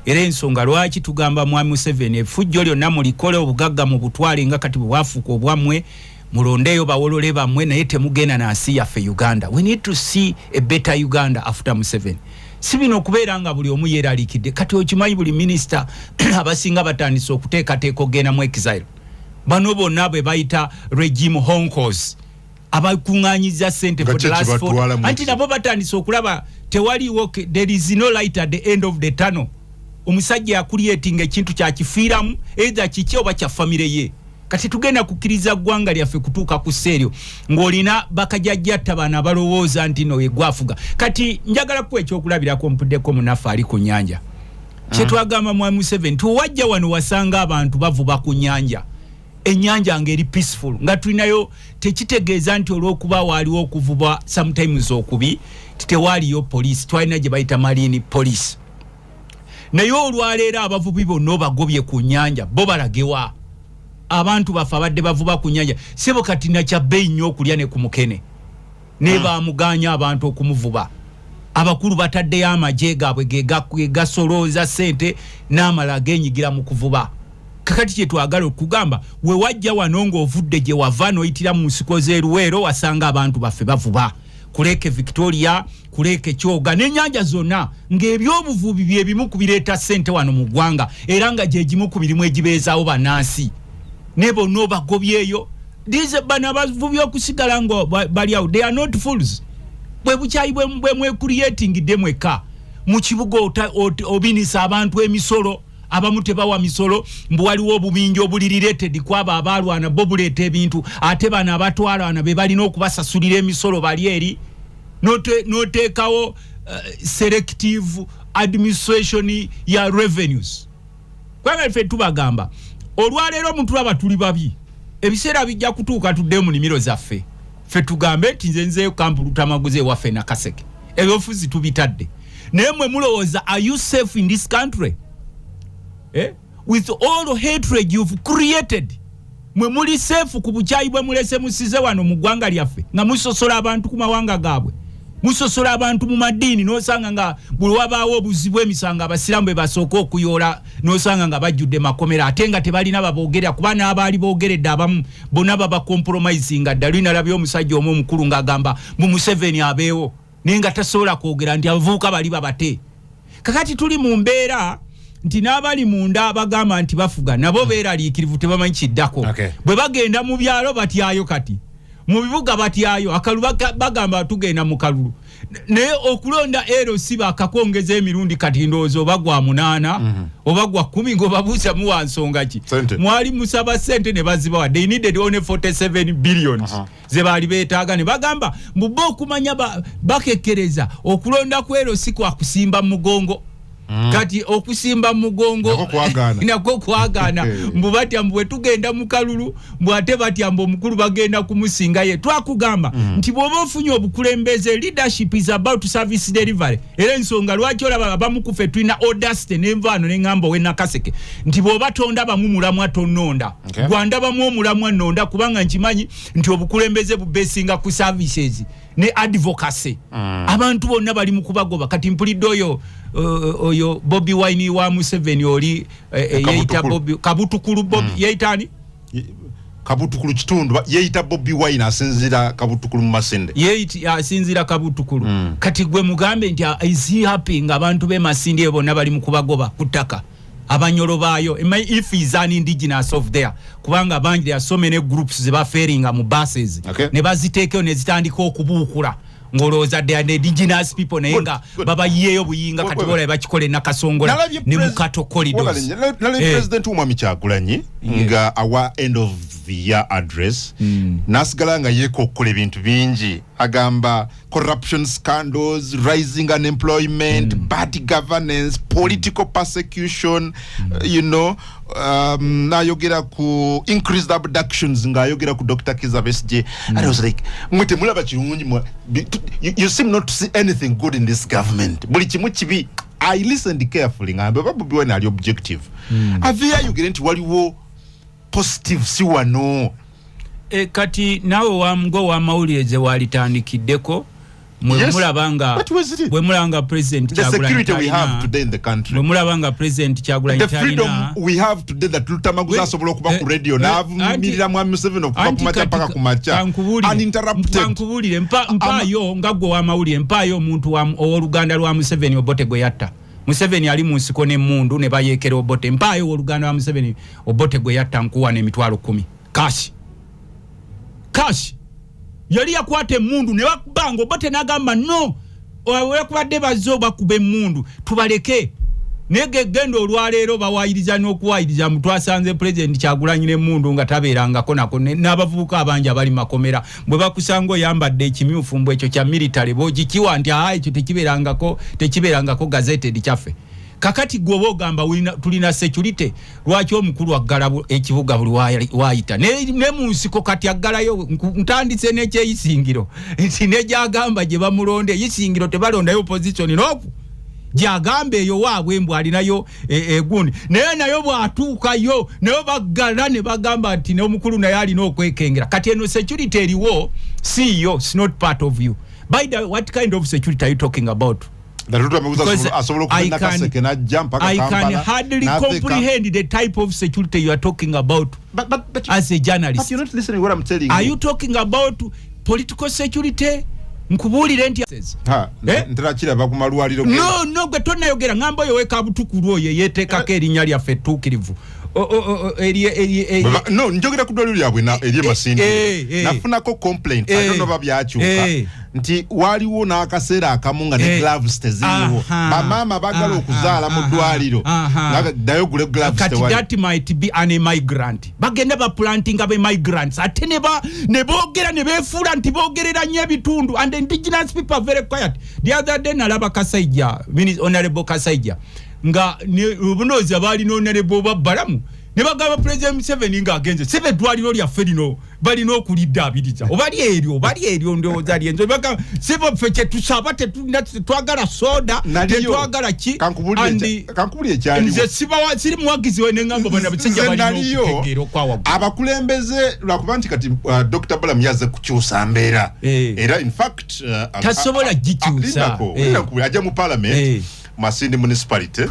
era ensonga lwaki tugamba mwami Museveni effujjo lyonna mulikole obugagga mu butwale nga kati bwafuuka obwammwe mulondeyo bawolole bammwe naye temugenda na nsi yaffe Uganda. We need to see a better Uganda after Museveni. Si bino okubeera nga buli omu yeeralikidde kati okimanyi buli minisita abasinga batandise okuteekateeka ogenda mu exile bano bonna bwe bayita regime honkos abakuŋŋaanyiza ssente for the last 4 anti nabo batandise okulaba tewaliwo there is no light at the end of the tunnel omusajja yakuliyetinga ekintu kyakifiiramu either kiki oba kya famire ye kati tugenda kukkiriza ggwanga lyaffe kutuuka ku sseeryo ng'olina bakajjajjatta bana abalowooza nti no yegwafuga kati njagala kuwa ekyokulabirako mpuddeko munaffe ali ku nnyanja kyetwagamba mwami Museveni tuwajja wano wasanga abantu bavuba ku nnyanja ennyanja ngeri peaceful nga tulinayo tekitegeeza nti olw'okuba waaliwo okuvuba sometimes okubi titewaliyo police twalina gye bayita marine police naye olwaleero abavubi bonna bagobye ku nnyanja bo balagewa abantu bafa badde bavuba ku nnyanja sebo kati nakyabbeeyi nnyo okulya ne ku mukene ne baamuganya abantu okumuvuba abakulu bataddeyo amagye gaabwe gegasolooza ssente n'amala geenyigira mu kuvuba kakati kyetwagala okugamba we wajja wano ng'ovudde gye wava n'oyitira mu nsiko z'eruweero wasanga abantu baffe bavuba kuleke Victoria kuleke Kyoga n'ennyanja zonna ng'ebyobuvubi bye bimu ku bireeta ssente wano mu ggwanga era nga gye gimu ku mirimu egibeezaawo bannansi nebo no bagobyeyo these bana bavubi okusigala ngo bali awo they are not fools bwe buchayi bwe mwe creating demweka mu kibuga obinisa abantu emisolo abamu tebawa misolo mbu waliwo obubinja obulirated kwaba abalwana bo buleeta ebintu ate bana abatwalwana be balina okubasasulira emisolo bali eri noteekawo selective administration ya revenues kwanga ffe tubagamba olwaleero omuntu laba tuli babi ebiseera bijja kutuuka tudde mu nimiro zaffe ffe tugambe nti nze nzeeyo kampu Lutamaguze waffe na Kaseke ebyofuzi tubitadde naye mwe mulowooza are you safe in this country with all hatred you've created mwe muli safe ku bukyayi bwe mulese musize wano mu ggwanga lyaffe nga musosola abantu ku mawanga gaabwe musosola abantu mu madini n'osanga nga buli wabaawo obuzibu emisanga abasiramu be basooka okuyoola n'osanga nga bajjudde makomera ate nga tebalina baboogerera kuba n'abaali boogeredde abamu bonna baba compromisinga ddala nalabye omusajja omu omukulu ng'agamba mu Museveni abeewo naye nga tasobola kwogera nti abavubuka bali babate kakati tuli mu mbeera nti n'abali munda abagamba nti bafuga nabo beeraliikirivu tebamanyi kiddako bwe bagenda mu byalo batyayo kati mu bibuga batyayo akalu bagamba tugenda mu kalulu naye okulonda LC bakakongeza emirundi kati ndowooza oba gwa 8 oba gwa 10 ng'obabuuza muwa nsonga ki mwali musaba ssente ne bazibawa they needed only 47 billions ze baali beetaaga ne bagamba mubba okumanya bakekkereza okulonda ku LC kwa kusimba mugongo kati okusimba mugongo nako kwagaana mbu batya mbu tugenda mu kalulu mbu ate batya mbu omukulu bagenda kumusinga ye twakugamba nti bw'oba ofunye obukulembeze leadership is about service delivery era ensonga lwaki olaba abamu ku ffe tulina audacity n'envaano n'eŋŋamba we Nakaseke nti bw'oba tonda bamu mulamwa tononda gwandabamu omulamwa nnonda kubanga nkimanyi nti obukulembeze bubeesinga ku services ne advocacy abantu bonna bali mu kubagoba kati mpulidde oyo Bobi Wine wa Museveni oli yeita Bobi Kabutukulu Bobi yeitani Kabutukulu kitundu yeita Bobi Wine asinzira Kabutukulu mu Masinde yeita asinzira Kabutukulu kati gwe mugambe nti is he happy nga abantu be Masinde bonna bali mu kubagoba kutaka abanyolo bayo if is an indigenous of there kubanga bangi there are so many groups ze baferinga mu buses ne baziteekeo ne zitandika okubuukula ngoloza the indigenous people nayenga baba yeyo buyinga kati bola bakikole nakasongola ne mukato corridors nale president umwami Kyagulanyi nga awa end of the year address nasigala nga yekokola ebintu bingi agamba corruption scandals, rising unemployment, bad governance, political persecution, nayogera ku increased abductions nga ayogera ku Dr. Kizza Besigye. And I was like, mwete mulaba kirungi you seem not to see anything good in this government. Buli kimu kibi. I listened carefully ngambe babubi wena ali objective. Avia yogera nti waliwo positive si wano. Kati nawe wamgo wa mawulire walitandikiddeko mulabanga president the security we have today in the country mulabanga president Kyagulanyi the freedom we have today that Lutamaguza asobola kuba ku radio navumirira mu Museveni okuva ku macha paka ku macha uninterrupted nkubulire mpayo ngagwo wa mawulire mpayo omuntu wa oluganda lwa Museveni Obote gwe yatta Museveni ali mu nsiko ne mundu ne bayekera Obote mpayo oluganda lwa Museveni Obote gwe yatta nkuwa ne mitwalo 10 cash yali yakwate mundu ne bakubango Obote nagamba no wekubadde bazoba kube mundu tubaleke nege gendo olwaleero bawayiriza n'okuwayiriza mutwasanze president Kyagulanyi ne mundu nga tabeerangako nako n'abavubuka abangi abali makomera bwe bakusanga oyambadde ekimyufu mbwe ekyo kya military bogikiwa nti ekyo tekibeerangako gazetted kyaffe kakati gwobo ogamba tulina security lwaki omukulu aggala ekibuga buli wayita ne mu nsiko kati aggalayo ntandise n'ekyeyisingiro nti nejagamba gye bamulonde eyisingiro tebalondayo opposition noku gyagamba eyo waabwe mbw alinayo egundi naye nayo bwatuukayo nayo baggala ne bagamba nti n'omukulu naye alina okwekengera kati eno security eriwo si yo, it's not part of you. By the what kind of security are you talking about? I can hardly comprehend the type of security you are talking about but as a journalist. But you're not listening to what I'm telling you. Are you talking about political security? Nkubulire nti ntarakira bakumalwaliro no gwe tonnayogera ngamba yo weka butukulu oyo yeteekako erinnya lyaffe ettuukirivu no njogera ku ddwaliro lyabwe eri Masindi nafunako complaint I don't know babyakyuka nti waliwo n'akaseera akamu nga ne gloves teziriwo bamama bagala okuzaala mu ddwaliro dayo gule gloves tewali that might be an immigrant bagenda ba planting abe migrants ate ne boogera ne beefuula nti boogerera nnyo ebitundu and the indigenous people are very quiet. The other day nalaba Kasaija Honorable Kasaija nga obunozi abaali n'onerebo babbalamu ne bagamba President Museveni nga agenze sebe ddwaliro lyaffe lino balina okulidda abiriza obali eryo ndowooza lyenzo bagamba sebe ffe kyetusaba tetwagala soda tetwagala ki kankubuli ekyaliwo nze siri muwagizi we nengamba bana basajja balina okutegeera okwawaggulu abakulembeze lwakuba nti kati Dr. Balamu yaze kukyusa mbeera era in fact tasobola gikyusa ajja mu parliament Masindi municipality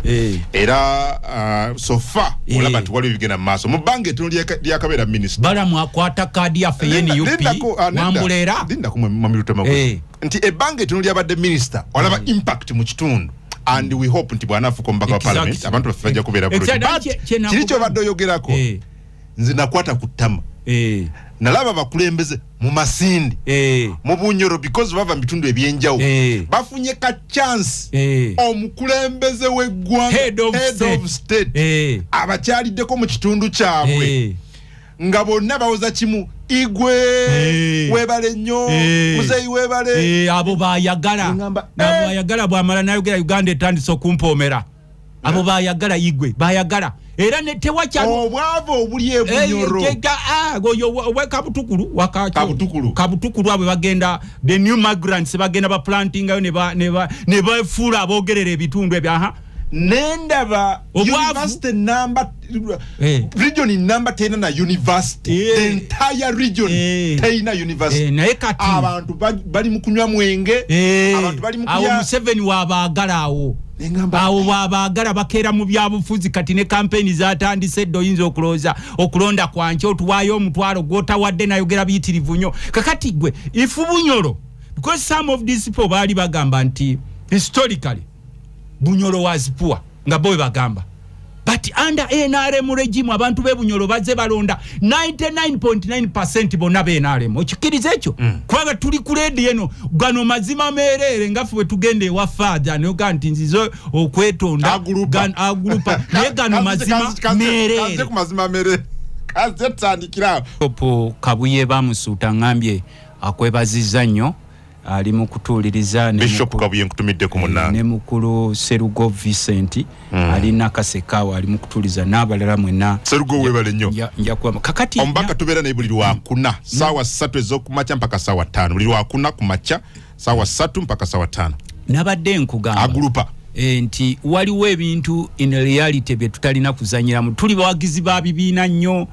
era so far olaba tuwali bigena maaso mubange etono lyakabeera minister Balamu akwata kadi yaffe NUP wambulera dinda kumwe mamiruto magozi nti ebange etono lyabadde minister olaba impact mu kitundu and we hope nti bwanafuko mbaka wa parliament abantu bafajja kubeera bulungi kiricho badde oyogerako nze nakwata kutama nalaba bakulembeze mu Masindi mu Bunyoro because bava bitundu ebyenjawo bafunye ka chance omukulembeze w'eggwanga head of state abakyaliddeko mu kitundu kyabwe nga bonna bawoza kimu igwe webale nnyo muzeyi webale abo bayagala bwamala nayogera Uganda etandise okumpoomera abo bayagala igwe bayagala era ne tewakyalo obwavo obuli ebunyoro kabutukulu abo bagenda the new migrants bagenda ba planting ayo ne bafuula abogerera ebitundu ebyo nendaba university number region number 10 na university the entire region teina university naye kati abantu bali mukunywa mwenge abantu bali mukuya awo Museveni wabaagala awo babaagala bakeera mu byabufuzi kati ne campaign zatandise doyinza okulonda kwanche otuwayo omutwalo gwotawadde nayogera biyitirivu nnyo kakati gwe ifu Bunyoro because some of these people bali bagamba nti historically Bunyoro was poor nga boy bagamba but under NRM regime abantu bebunyolo baze balonda 99.9% bonna be NRM okikiriza ekyo kubanga tuli ku radio eno gano mazima merere ngafu tugende wa father no ganti nzizo okwetonda agrupa ne gano mazima merere kaze ku mazima merere kaze tandikira opo kabuye bamusuuta ngambye akwebaziza nnyo ali mukutuliriza ne Bishop Kabuye nkutumidde ku munna ne mukulu Serugo Vincent ali nakasekawa ali mukutuliza n'abalala mwena Serugo webale nnyo nja kwa kakati ombaka tubera na buli lwakuna sawa 3 ezokumacha mpaka sawa 5 buli lwakuna kumacha sawa 3 mpaka sawa 5 nabadde nkugamba agrupa nti waliwo ebintu in reality bye tutalina kuzanyiramu tuli bawagizi ba bibiina nnyo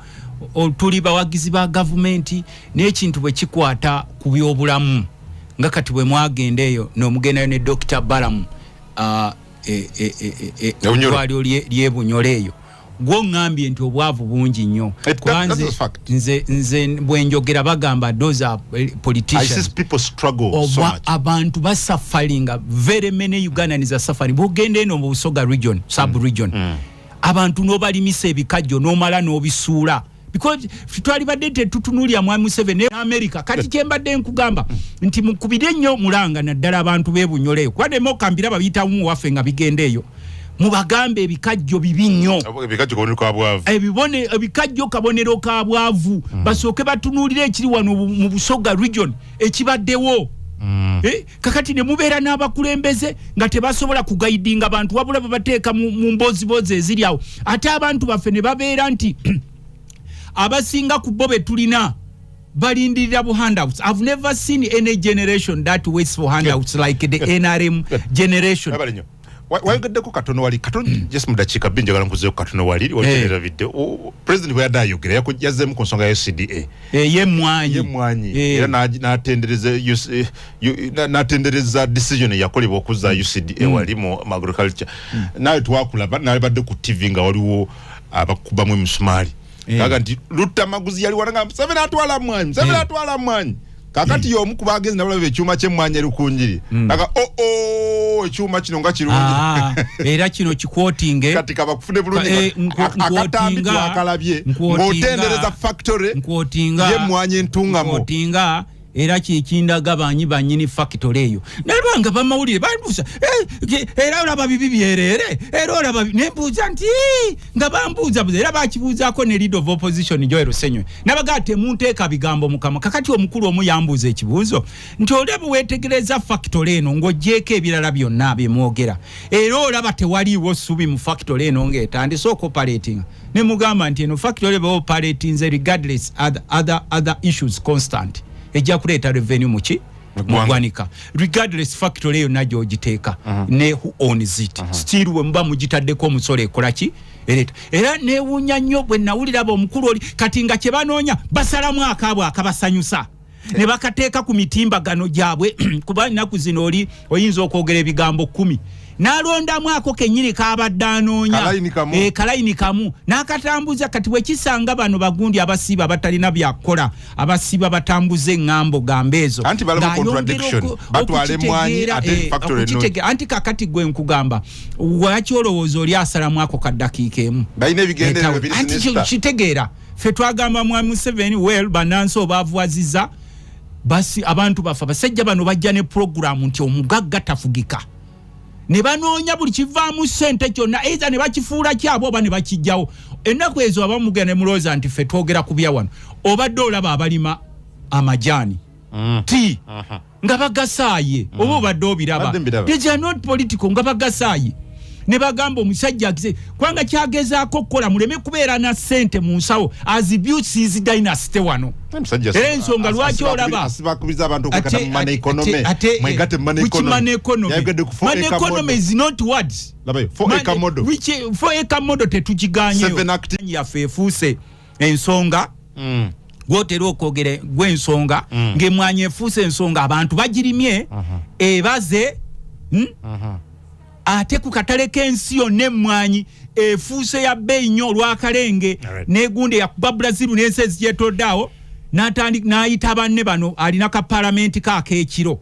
tuli bawagizi ba gavumenti n'ekintu bwe kikwata ku byobulamu nga kati bwe mwagendeeyo n'omugendayo ne Dr. Balamu eddwaliro ly'Ebunyoleeyo gwo ngambye nti obwavu bungi nnyo nze bwenjogera bagamba those are politicians so abantu basaffaringa very many Ugandans are suffering bogende eno mu Busoga region sub region abantu n'obalimisa ebikajjo n'omala n'obisuula because twali badde tetutunulya mwami Museveni ne America kati kyembadde nkugamba nti mukubire nnyo mulanga naddala abantu beebunyoleyo kwadde mokambira babiyita mu waffe nga bigendeeyo mubagambe ebikajjo bibi nnyo ebikajjo kabonero ka bwavu ebikajjo kabonero ka bwavu basooke batunulire ekiri wano mu Busoga region ekibaddewo kakati ne mubeera n'abakulembeze nga tebasobola kugaidinga abantu wabula babateeka mu mbozibozi eziryawo ate abantu baffe ne babeera nti abasinga ku bo betulina balindirira bu handouts. I've never seen any generation that waits for handouts like the NRM generation. Wayogedde ko katono wali katono just mudachika binja galankuze ko katono wali wajera video president we yada yogera yako yazemu ku nsonga ya CDA ye mwanyi era na tendereza decision yakolebwa okuza UCDA wali mu agriculture nayo twakulaba nayo badde ku TV nga waliwo abakuba mu musumali kaga nti lutta maguzi yali wananga Museveni atwala mwanyi kakati yo mukuba agezi nabula bekyuma kye mwanya lukunjiri naga ekyuma kino nga kirungi era kino kikwotinge kati kaba kufune bulungi akatambi akalabye ngotendereza factory ye mwanya entungamo nkwotinga era kikindaga banyini factory eyo nalwanga bamawulire bambuza era olaba bibi byerere era olaba nembuza nti nga bambuza era bakibuzaako ne leader of opposition Joel Senywe nabagate munteeka bigambo mukama kakati omukulu omuyambuza ekibuuzo nti olaba wetegereza factory eno ng'oggyeko ebirala byonna byemwogera era olaba tewaliiwo ssubi mu factory eno ng'etandise operating ne mugamba nti eno factory be operating regardless other issues constant ejja kuleeta revenue muki mugwanika regardless factory eyo najjo ogiteeka ne who owns it still we mba mugitaddeko omusolo ekola ki era newuunya nnyo bwe nawulira omukulu oli kati nga kye banoonya basalamu akaabwe akabasanyusa ne bakateeka ku mitimbagano gyabwe kuba ennaku zino oli oyinza okwogera ebigambo 10 nalondamu ako kennyini kabadde anoonya kalayini kamu n'akatambuza kati bwekisanga bano bagundi abasiiba batalina byakukola abasiiba batambuza eŋŋambo gambe ezo anti balamu contradiction batwale mwanyi ate factory no anti kakati gwe nkugamba waki olowooza oli asalamu ako kaddakiika emu balina ebigendererwa biri anti kitegeera ffe twagamba mwami Museveni well banansi obaavuwaziza basi abantu bafa basajja bano bajja ne program nti omugagga tafugika ne banoonya buli kivaamu ssente kyonna eza ne bakifuula kyabo oba ne bakijjawo ennaku ezo abamugenda ne mulowooza nti ffe twogera ku bya wano obadde olaba abalima amajaani ti nga bagasaaye oba obadde obiraba they are not political nga bagasaaye ne bagamba omusajja akize kwanga kyagezaako kukola muleme kubeera na ssente mu nsawo as builds his dynasty wano ensonga lwaki olaba asibakubiza abantu okukata mu money economy mwegate mu money economy money economy is not what for ekamodo which for ekamodo tetukiganyeyo yaffe efuuse ensonga gwotera okwogera gw'ensonga ng'emwanya efuuse ensonga abantu bagirimye ebaze ate ku katale k'ensi yonna emmwanyi efuuse ya bbeeyi nnyo olw'akalenge n'egundi yakuba Brazil n'ensi ezigyetoddaawo n'ayita banne bano alina ka palamenti kaak'ekiro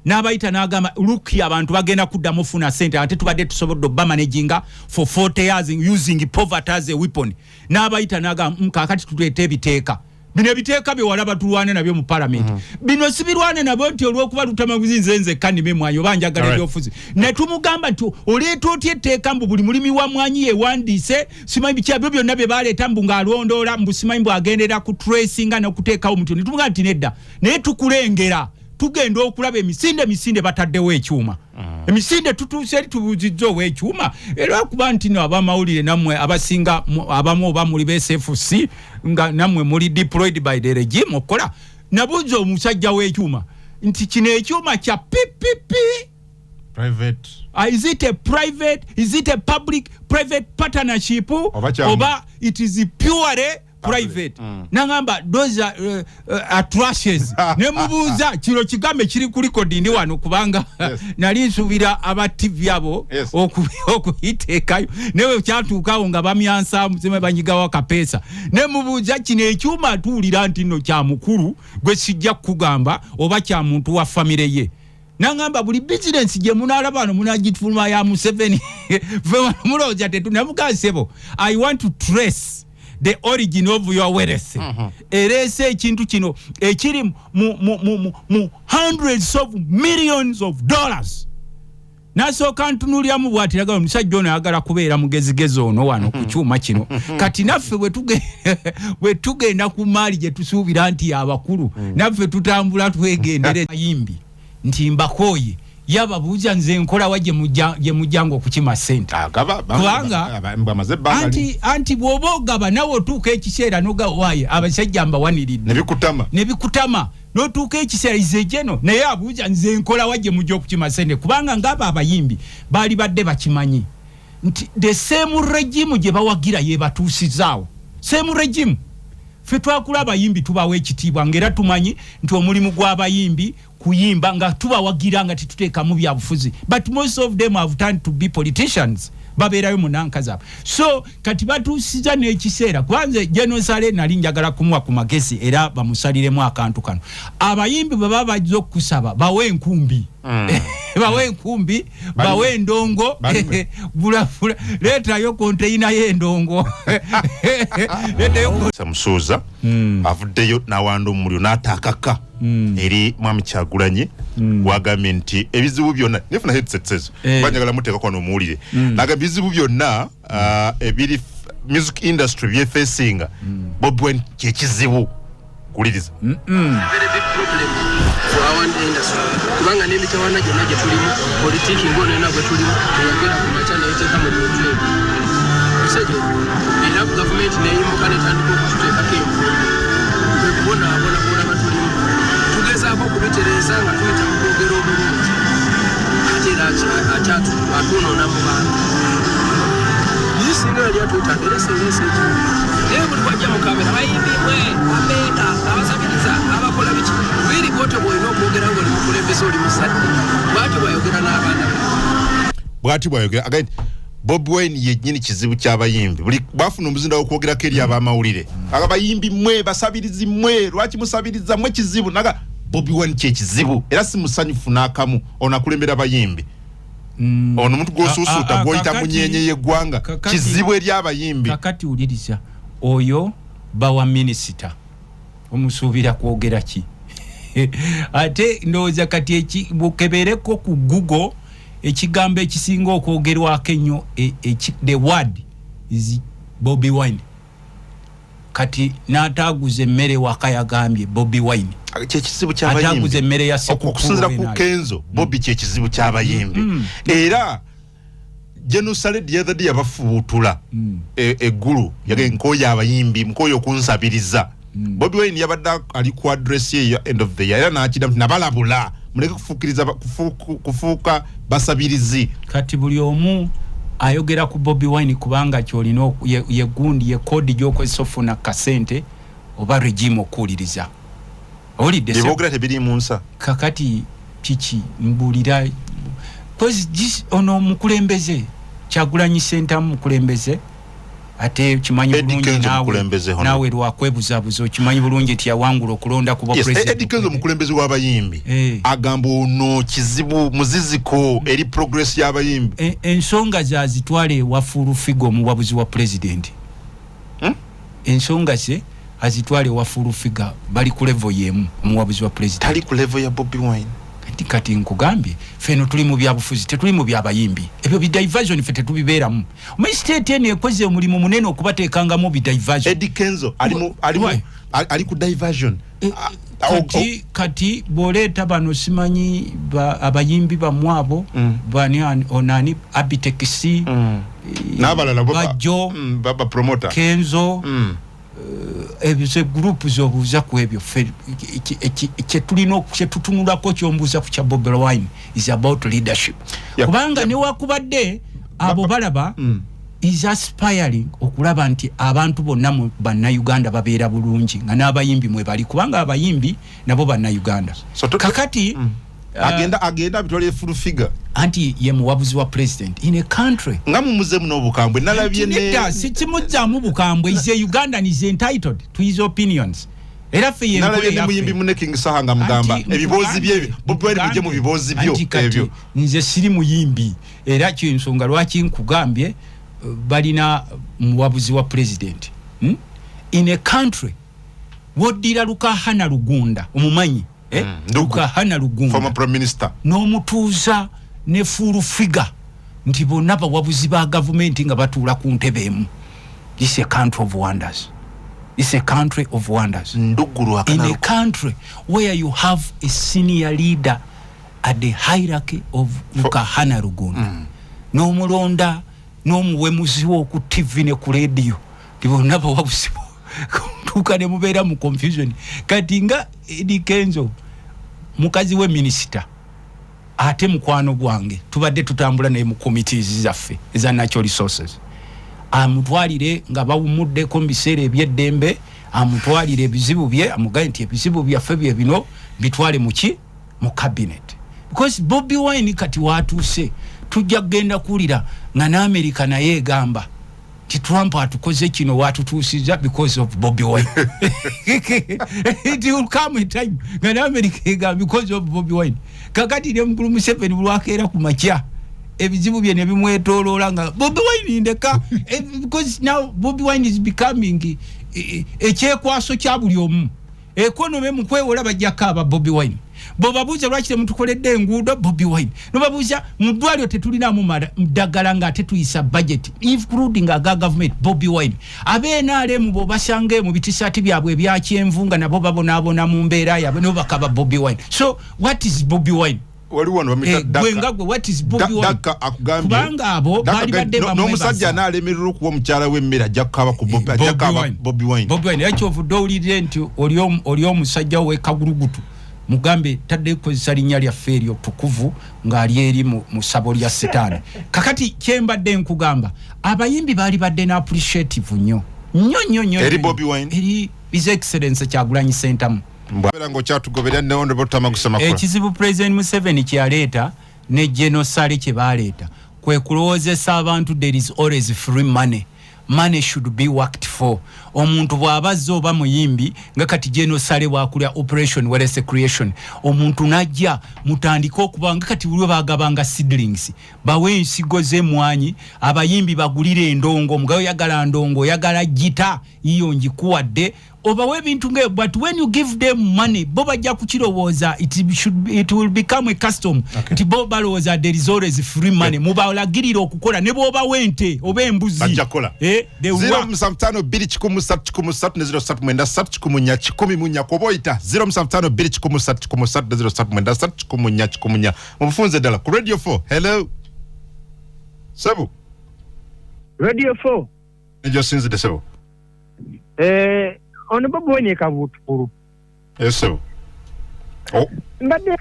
n'abayita n'agamba luki abantu bagenda kudda mufuna sente ate tubadde tusobodde obamanaginga for 40 years using poverty as a weapon. N'abayita n'agamba kakati tuleete ebiteeka. Bino ebiteeka bye walaba tulwane nabyo mu parliament. Bino sibirwane nabyo nti olw'okuba lutamaguzi nze kandi mwayo banjagala ebyofuzi. Ne tumugamba nti oleeta otya etteeka mbu buli mulimi wa mwanyi yewandiise simanyi biki abyo byonna bye baleeta mbu ng'alondoola mbu simanyi bwe agendera ku tracinga n'okuteekawo omuti. Ne tumugamba nti nedda naye tukulengera tugenda okulaba emisinde bataddewo ekyuma. Emisinde tutuuse eri tubuuzizza ow'ekyuma era kuba nti no abamawulire nammwe abasinga abamu oba muli BSFC nga nammwe muli deployed by the regime okola nabuuza omusajja w'ekyuma nti kino ekyuma kya PPP private is it a private, is it a public private partnership oba it is purely private. Nangamba those are atrocious. Nemubuuza kiro kigambe kiri ku record ndi wano kubanga nali nsubira aba TV abo okuyiteekayo newe kyatuukawo nga bamyansa muzime banyigawo kapesa. Nemubuuza kino ekyuma tuwulira nti nno kya mukulu gwe sijja kugamba oba kya muntu wa famire ye. Nangamba buli business gye munalaba wano munagituluma ya Museveni mulowooza tetunamukasebo. I want to trace the origin of your wealth. Erese ekintu kino ekiri mu hundreds of millions of dollars. Nasooka ntunuulira mu bw'atiraga omusajja ono ayagala kubeera mugezigezi ono wano ku kyuma kino. Kati naffe bwe tugenda ku maali gye tusuubira nti abakulu naffe tutambula twegendere ayimbi nti mbakooye yababuuza nze nkola wa gye mujjango okukima sente. Kubanga anti bw'oba ogaba nawe otuuka ekiseera n'ogawaaye abasajja mbawaniridde ne bikutama n'otuuka ekiseera izejeno naye abuuza nze nkola wa gye mujja okukima sente kubanga ng'abo abayimbi baali badde bakimanyi nti the same regime gye bawagira yeebatuusizaawo. Same regime. Ffe twakula abayimbi tubawa ekitiibwa ng'era tumanyi nti omulimu gw'abayimbi kuyimba nga tubawagira nga tetuteekamu byabufuzi. But most of them have turned to be politicians. Babeerayo mu nanka zaabwe. So kati batuusiza n'ekiseera kwanze Genosale nali njagala kumuwa ku magezi era bamusaliremu akantu kano. Abayimbi baba bajja okusaba bawe enkumbi. Bawe enkumbi, bawe endongo, bulafula leetayo konteina y'endongo. Samusuuza avuddeyo n'awanda omuliro n'ataakaka eri Mwami Kyagulanyi wagambye nti ebizibu byonna nefuna headsets ezo banjagala muteeka kwano muwulire naga bizibu byonna ebiri music industry byefeesinga Bobi Wine kyekizibu kuliriza. Kubanga n'emitawaana gyonna gye tulimu politiiki ng'ono yonna bwe tulimu eyagera ku makya n'eteeka mu bintu ebyo musajja era gavumenti neeyimuka n'etandika okututeekako enfumbi kwe kubonaabona bwolaba tulimu tugezaako okubitereeza nga tuyita mu kwogera obulungi ate era atuunoona mu bantu bisinga yali atuyita nderesereese ekyo naye buli wajja mu kamera bayimbibwe abeeta abasabiriza abakola biki bwirigote bwolina okwogera ng'oli mukulembeze oli musadde bwati bwayogera n'abaana bwati bwayogera again. Bobi Wine yennyini kizibu ky'abayimbi buli bafuna omuzinda w'okwogerako eri abamawulire abayimbi mmwe basabirizi mmwe lwaki musabiriza mmwe kizibu naga Bobi Wine kyekizibu era si musanyufu n'akamu onakulembera abayimbi. Ono muntu gwosuusuuta gwoyita munyenye y'eggwanga kizibu eri abayimbi. Kakati uliriza oyo bawa minisita omusuubira kwogera ki ate ndowooza kati bukebereko ku Google ekigambo ekisinga okwogerwako ennyo the word is Bobi Wine. Kati n'ataaguza emmere waka yagambye Bobi Wine kyekizibu ky'abayimbi ataaguza emmere ya okusinzira ku Kenzo Bobi kyekizibu ky'abayimbi era Genosale the other day yabafuutula eggulu yagenda nkoyo abayimbi nkoyo okunsabiriza. Bobi Wine yabadde ali ku address ye ya end of the year era n'akida nabalabula muleke kufuuka basabirizi. Kati buli omu ayogera ku Bobi Wine kubanga kyolina ye gundi ye kodi gy'okozesa ofuna kasente oba regime okuwuliriza. Olidde ebogera tebiri mu nsa. Kakati kiki mbulira ono mukulembeze Kyagulanyi Center mukulembeze ate kimanyi bulungi nawe lwakwebuzabuza okimanyi bulungi nti yawangula okulonda kuba president. Eddie Kenzo mukulembeze w'abayimbi agamba ono kizibu muziziko eri progress y'abayimbi. Ensonga zazitwale ewa Furufiga omuwabuzi wa president. Ensonga ze azitwale ewa Furufiga bali ku level yemu omuwabuzi wa president. Tali ku level ya Bobi Wine. Kati nkugambye feno tuli mu byabufuzi tetuli mu byabayimbi ebyo bi diversion fete tubibeeramu mu state ene ekoze omulimu munene okubateekanga mu bi diversion. Eddie Kenzo ali ku diversion kati boleta bano simanyi abayimbi bamwabo bani onani abitekisi n'abalala bajo baba promoter Kenzo ebyo group zobuza ku ebyo kyetutunulako kyombuza ku kya Bobi Wine is about leadership. Kubanga ne wakubadde abo balaba is aspiring okulaba nti abantu bonna mu Bannayuganda babeera bulungi nga n'abayimbi mwe bali kubanga abayimbi nabo Bannayuganda. Kakati agenda bitwale Furufiga anti ye muwabuzi wa president in a country nga mumuze muno obukambwe nalabye ne sikimujjamu bukambwe is a Ugandan is entitled to his opinions. Era fe nalabye ne muyimbi mune King Sahanga mugamba ebibozi bye Bobi Wine bije mu bibozi byo ebyo nze siri muyimbi era kyo nsonga lwaki nkugambye balina muwabuzi wa president in a country wodira Lukahana Lugunda omumanyi Lukahana Lugunda former prime minister n'omutuuza ne Furufiga nti bonna bawabuzi ba gavumenti nga batuula ku ntebe emu. This is a country of wonders. It's a country of wonders. In a country where you have a senior leader at the hierarchy of Lukahana Lugunda n'omulonda n'omuwemuzi wo ku TV ne ku radio nti bonna bawabuzi tukane mubeera mu confusion. Kati nga Eddie Kenzo mukazi we minister ate mukwano gwange tubadde tutambula naye mu committees zaffe eza natural resources amutwalire nga bawumudde ko biseere ebyeddembe amutwalire ebizibu bye amugaye nti ebizibu byaffe bye bino bitwale mu cabinet because Bobi Wine kati watuuse tujja kugenda kulira nga n'Amerika naye egamba Trump atukoze kino watutuusiza because of Bobi Wine. It will come a time when America because of Bobi Wine. Kakati ne mukulu Museveni bulwakeera ku makya ebizibu bye ne bimwetooloola nga Bobi Wine indeka because now Bobi Wine is becoming ekyekwaso kya buli omu. Economy mu kwewola bajjako aba Bobi Wine. Bobabuza lwaki mutukoledde enguudo Bobi Wine. Nobabuza mu ddwaliro tetulinamu ddagala nga tetuyisa budget including aga government Bobi Wine. Abenaalemu bo basange mu bitisaati byabwe ebya kyenvu nga nabo babonaabona mu mbeera yabwe no bakaba Bobi Wine. So what is Bobi Wine? Waliwo bamita Daka. What is Bobi Wine? Daka akugambye. Kubanga abo bali badde bamwe. N'omusajja anaalemerera okuwa mukyala w'emmere ajja kukaba ku Bobi Wine. Bobi Wine ekyo vudowulire nti oli omusajja we kagulugutu. Mugambe tadde kozesa linnya lya feerio tukuvu ng'ali eri mu sabo lya Setaani. Kakati kyembadde nkugamba abayimbi baali badde na appreciative nnyo eri Bobi Wine eri His Excellency Kyagulanyi Ssentamu. Mbwera ng'okyatugoberera ne Honorable Tamagusa Makola. Ekizibu President Museveni kyaleeta ne Genosale kye baaleeta kwe kulowoozesa abantu there is always free money. Money should be worked for. Omuntu bw'abazza oba muyimbi nga kati Genosale bwakulya operation Welese creation omuntu najja mutandika okubanga kati bulwe bagabanga seedlings bawe ensigo z'emwanyi abayimbi bagulire endongo mugayo yagala ndongo yagala gita iyo njikuwadde obawe ebintu nge but when you give them money bo bajja kukirowooza it will become a custom nti bo balowooza there is always free money mubalagirira okukola ne bwoba wente oba embuzi bajja kola 0752337 koboita 0752337 mufunze dala ku Radio 4. Hello Sabu Radio 4 ejo sinze de Sabu ono Bobi Wine kabutukuru eso mbadde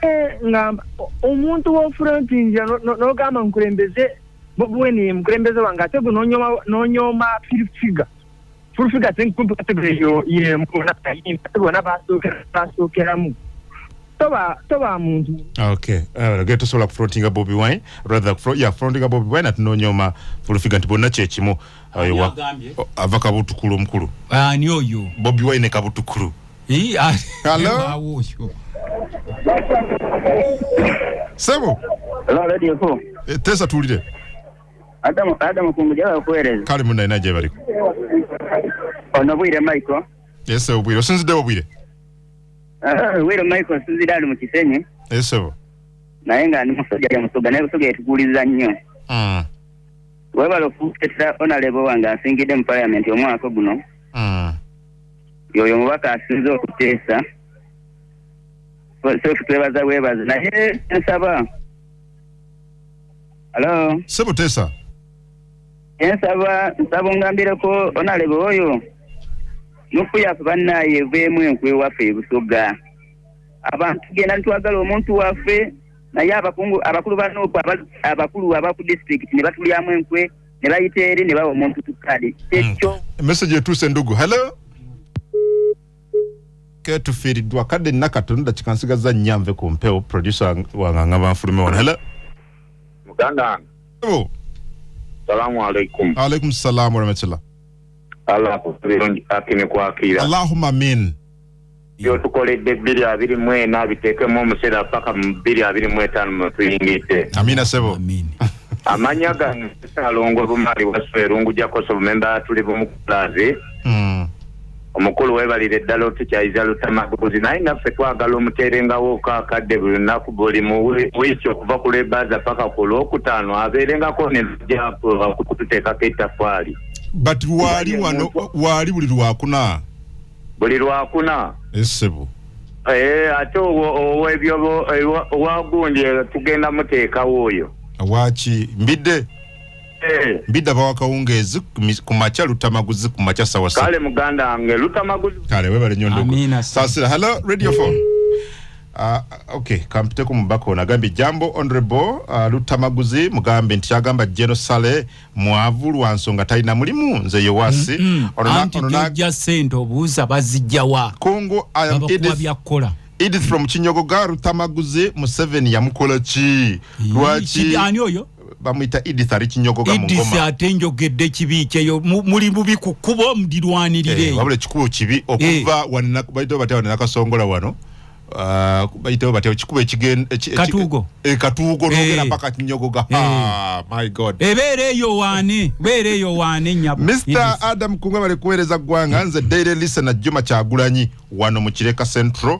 ngamba omuntu wo fronting no gama nkulembeze Bobi Wine mkulembeze wange ate nonyoma Furufiga tenkumpa kategori yo ye mkuna tayini kategori na basokeramu toba muntu. Okay. Get sola fronting Bobby Wine rather fronting Bobby Wine at no nyoma for figure bonna chechimu avaka butukulu mkulu. Ni oyo. Bobby Wine kabutukulu. Hello. Sebo. Hello, radio 4. Tesa tulide. Adam kumujala kueleza. Kale munda inaje bali. Ono Bwire Michael. Yes, Bwire. Since de Bwire. Bwire Michael sinzi dali mu Kisenyi. Yes, naye nga ndi musajja ya musoga naye musoga etuguliza nnyo. Webala okuteesa honorable wange asingidde mu parliament omwaka guno. Yoyo mubaka asinze okuteesa. So twebaza webaza naye nsaba. Hello. Sebo Tesa. Nsaba ngambireko honorable oyo. Nukuya bannaye vemu enkwe waffe ebusoga. Abantu genda ntwagala omuntu waffe naye abakulu bano abakulu abaku district ne batulyamu enkwe ne bayita eri ne bawa omuntu tukadi. Ekyo message etuse ndugu. Hello. Ketu firidwa kade nakatonda chikansigaza nyamve ku mpeo producer wanganga banfulume wana. Hello. Muganda. Hello. Salamu alaikum. Alaikum salam wa rahmatullah. Allah kubirongi akine kwakira. Allahumma amin. Yo tukoledde 224 bitekemu omusera paka 225 mutuyingite. Amina sebo. Amin. Amanya gange salongo bumali waswerungu jakoso memba tuli bumuklaze. Omukulu webalire ddala otukyayiza Lutamaguzi naye naffe twagala omuterenga woka kadde buli lunaku buli mu wiiki okuva ku Lwebaza paka ku Lwokutaano abeerengako ne kututeekako ettaffaali. But wali buli lwakuna. Buli lwakuna. Esebo. Ate ow'ebyo owagundi tugenda muteekawo oyo. Waki mbidde? Mbidde bawakawungezi ku macha Lutamaguzi ku macha sawasa. Kale muganda wange Lutamaguzi. Kale webale nnyo ndugu. Amina. Sasa hello radio phone. Okay, kampiteko mubako nagambi jambo honorable Lutamaguzi mugambe ntiagamba Genosale mwavu lwansonga talina mulimu nze yowasi onona ja sento obuuza bazijjawa Kongo I am Edith from Kinyogoga Lutamaguzi Museveni yamukola ki lwaki ani oyo bamuyita Edith ali Kinyogoga mu ngoma Edith atenjogedde kibi kyeyo muri mubi kukubo mudirwanirire wabule kikubo kibi okuva wanina bayito batya nakasongola wano bayiteho batyo kikuba Katugo Katugo nogera paka Kinyogoga my god ebeereyo wane nyabo Mr. Adam Kungwe bali kuwereza gwanga nze daily listener Juma Kyagulanyi wano mu Kireka Central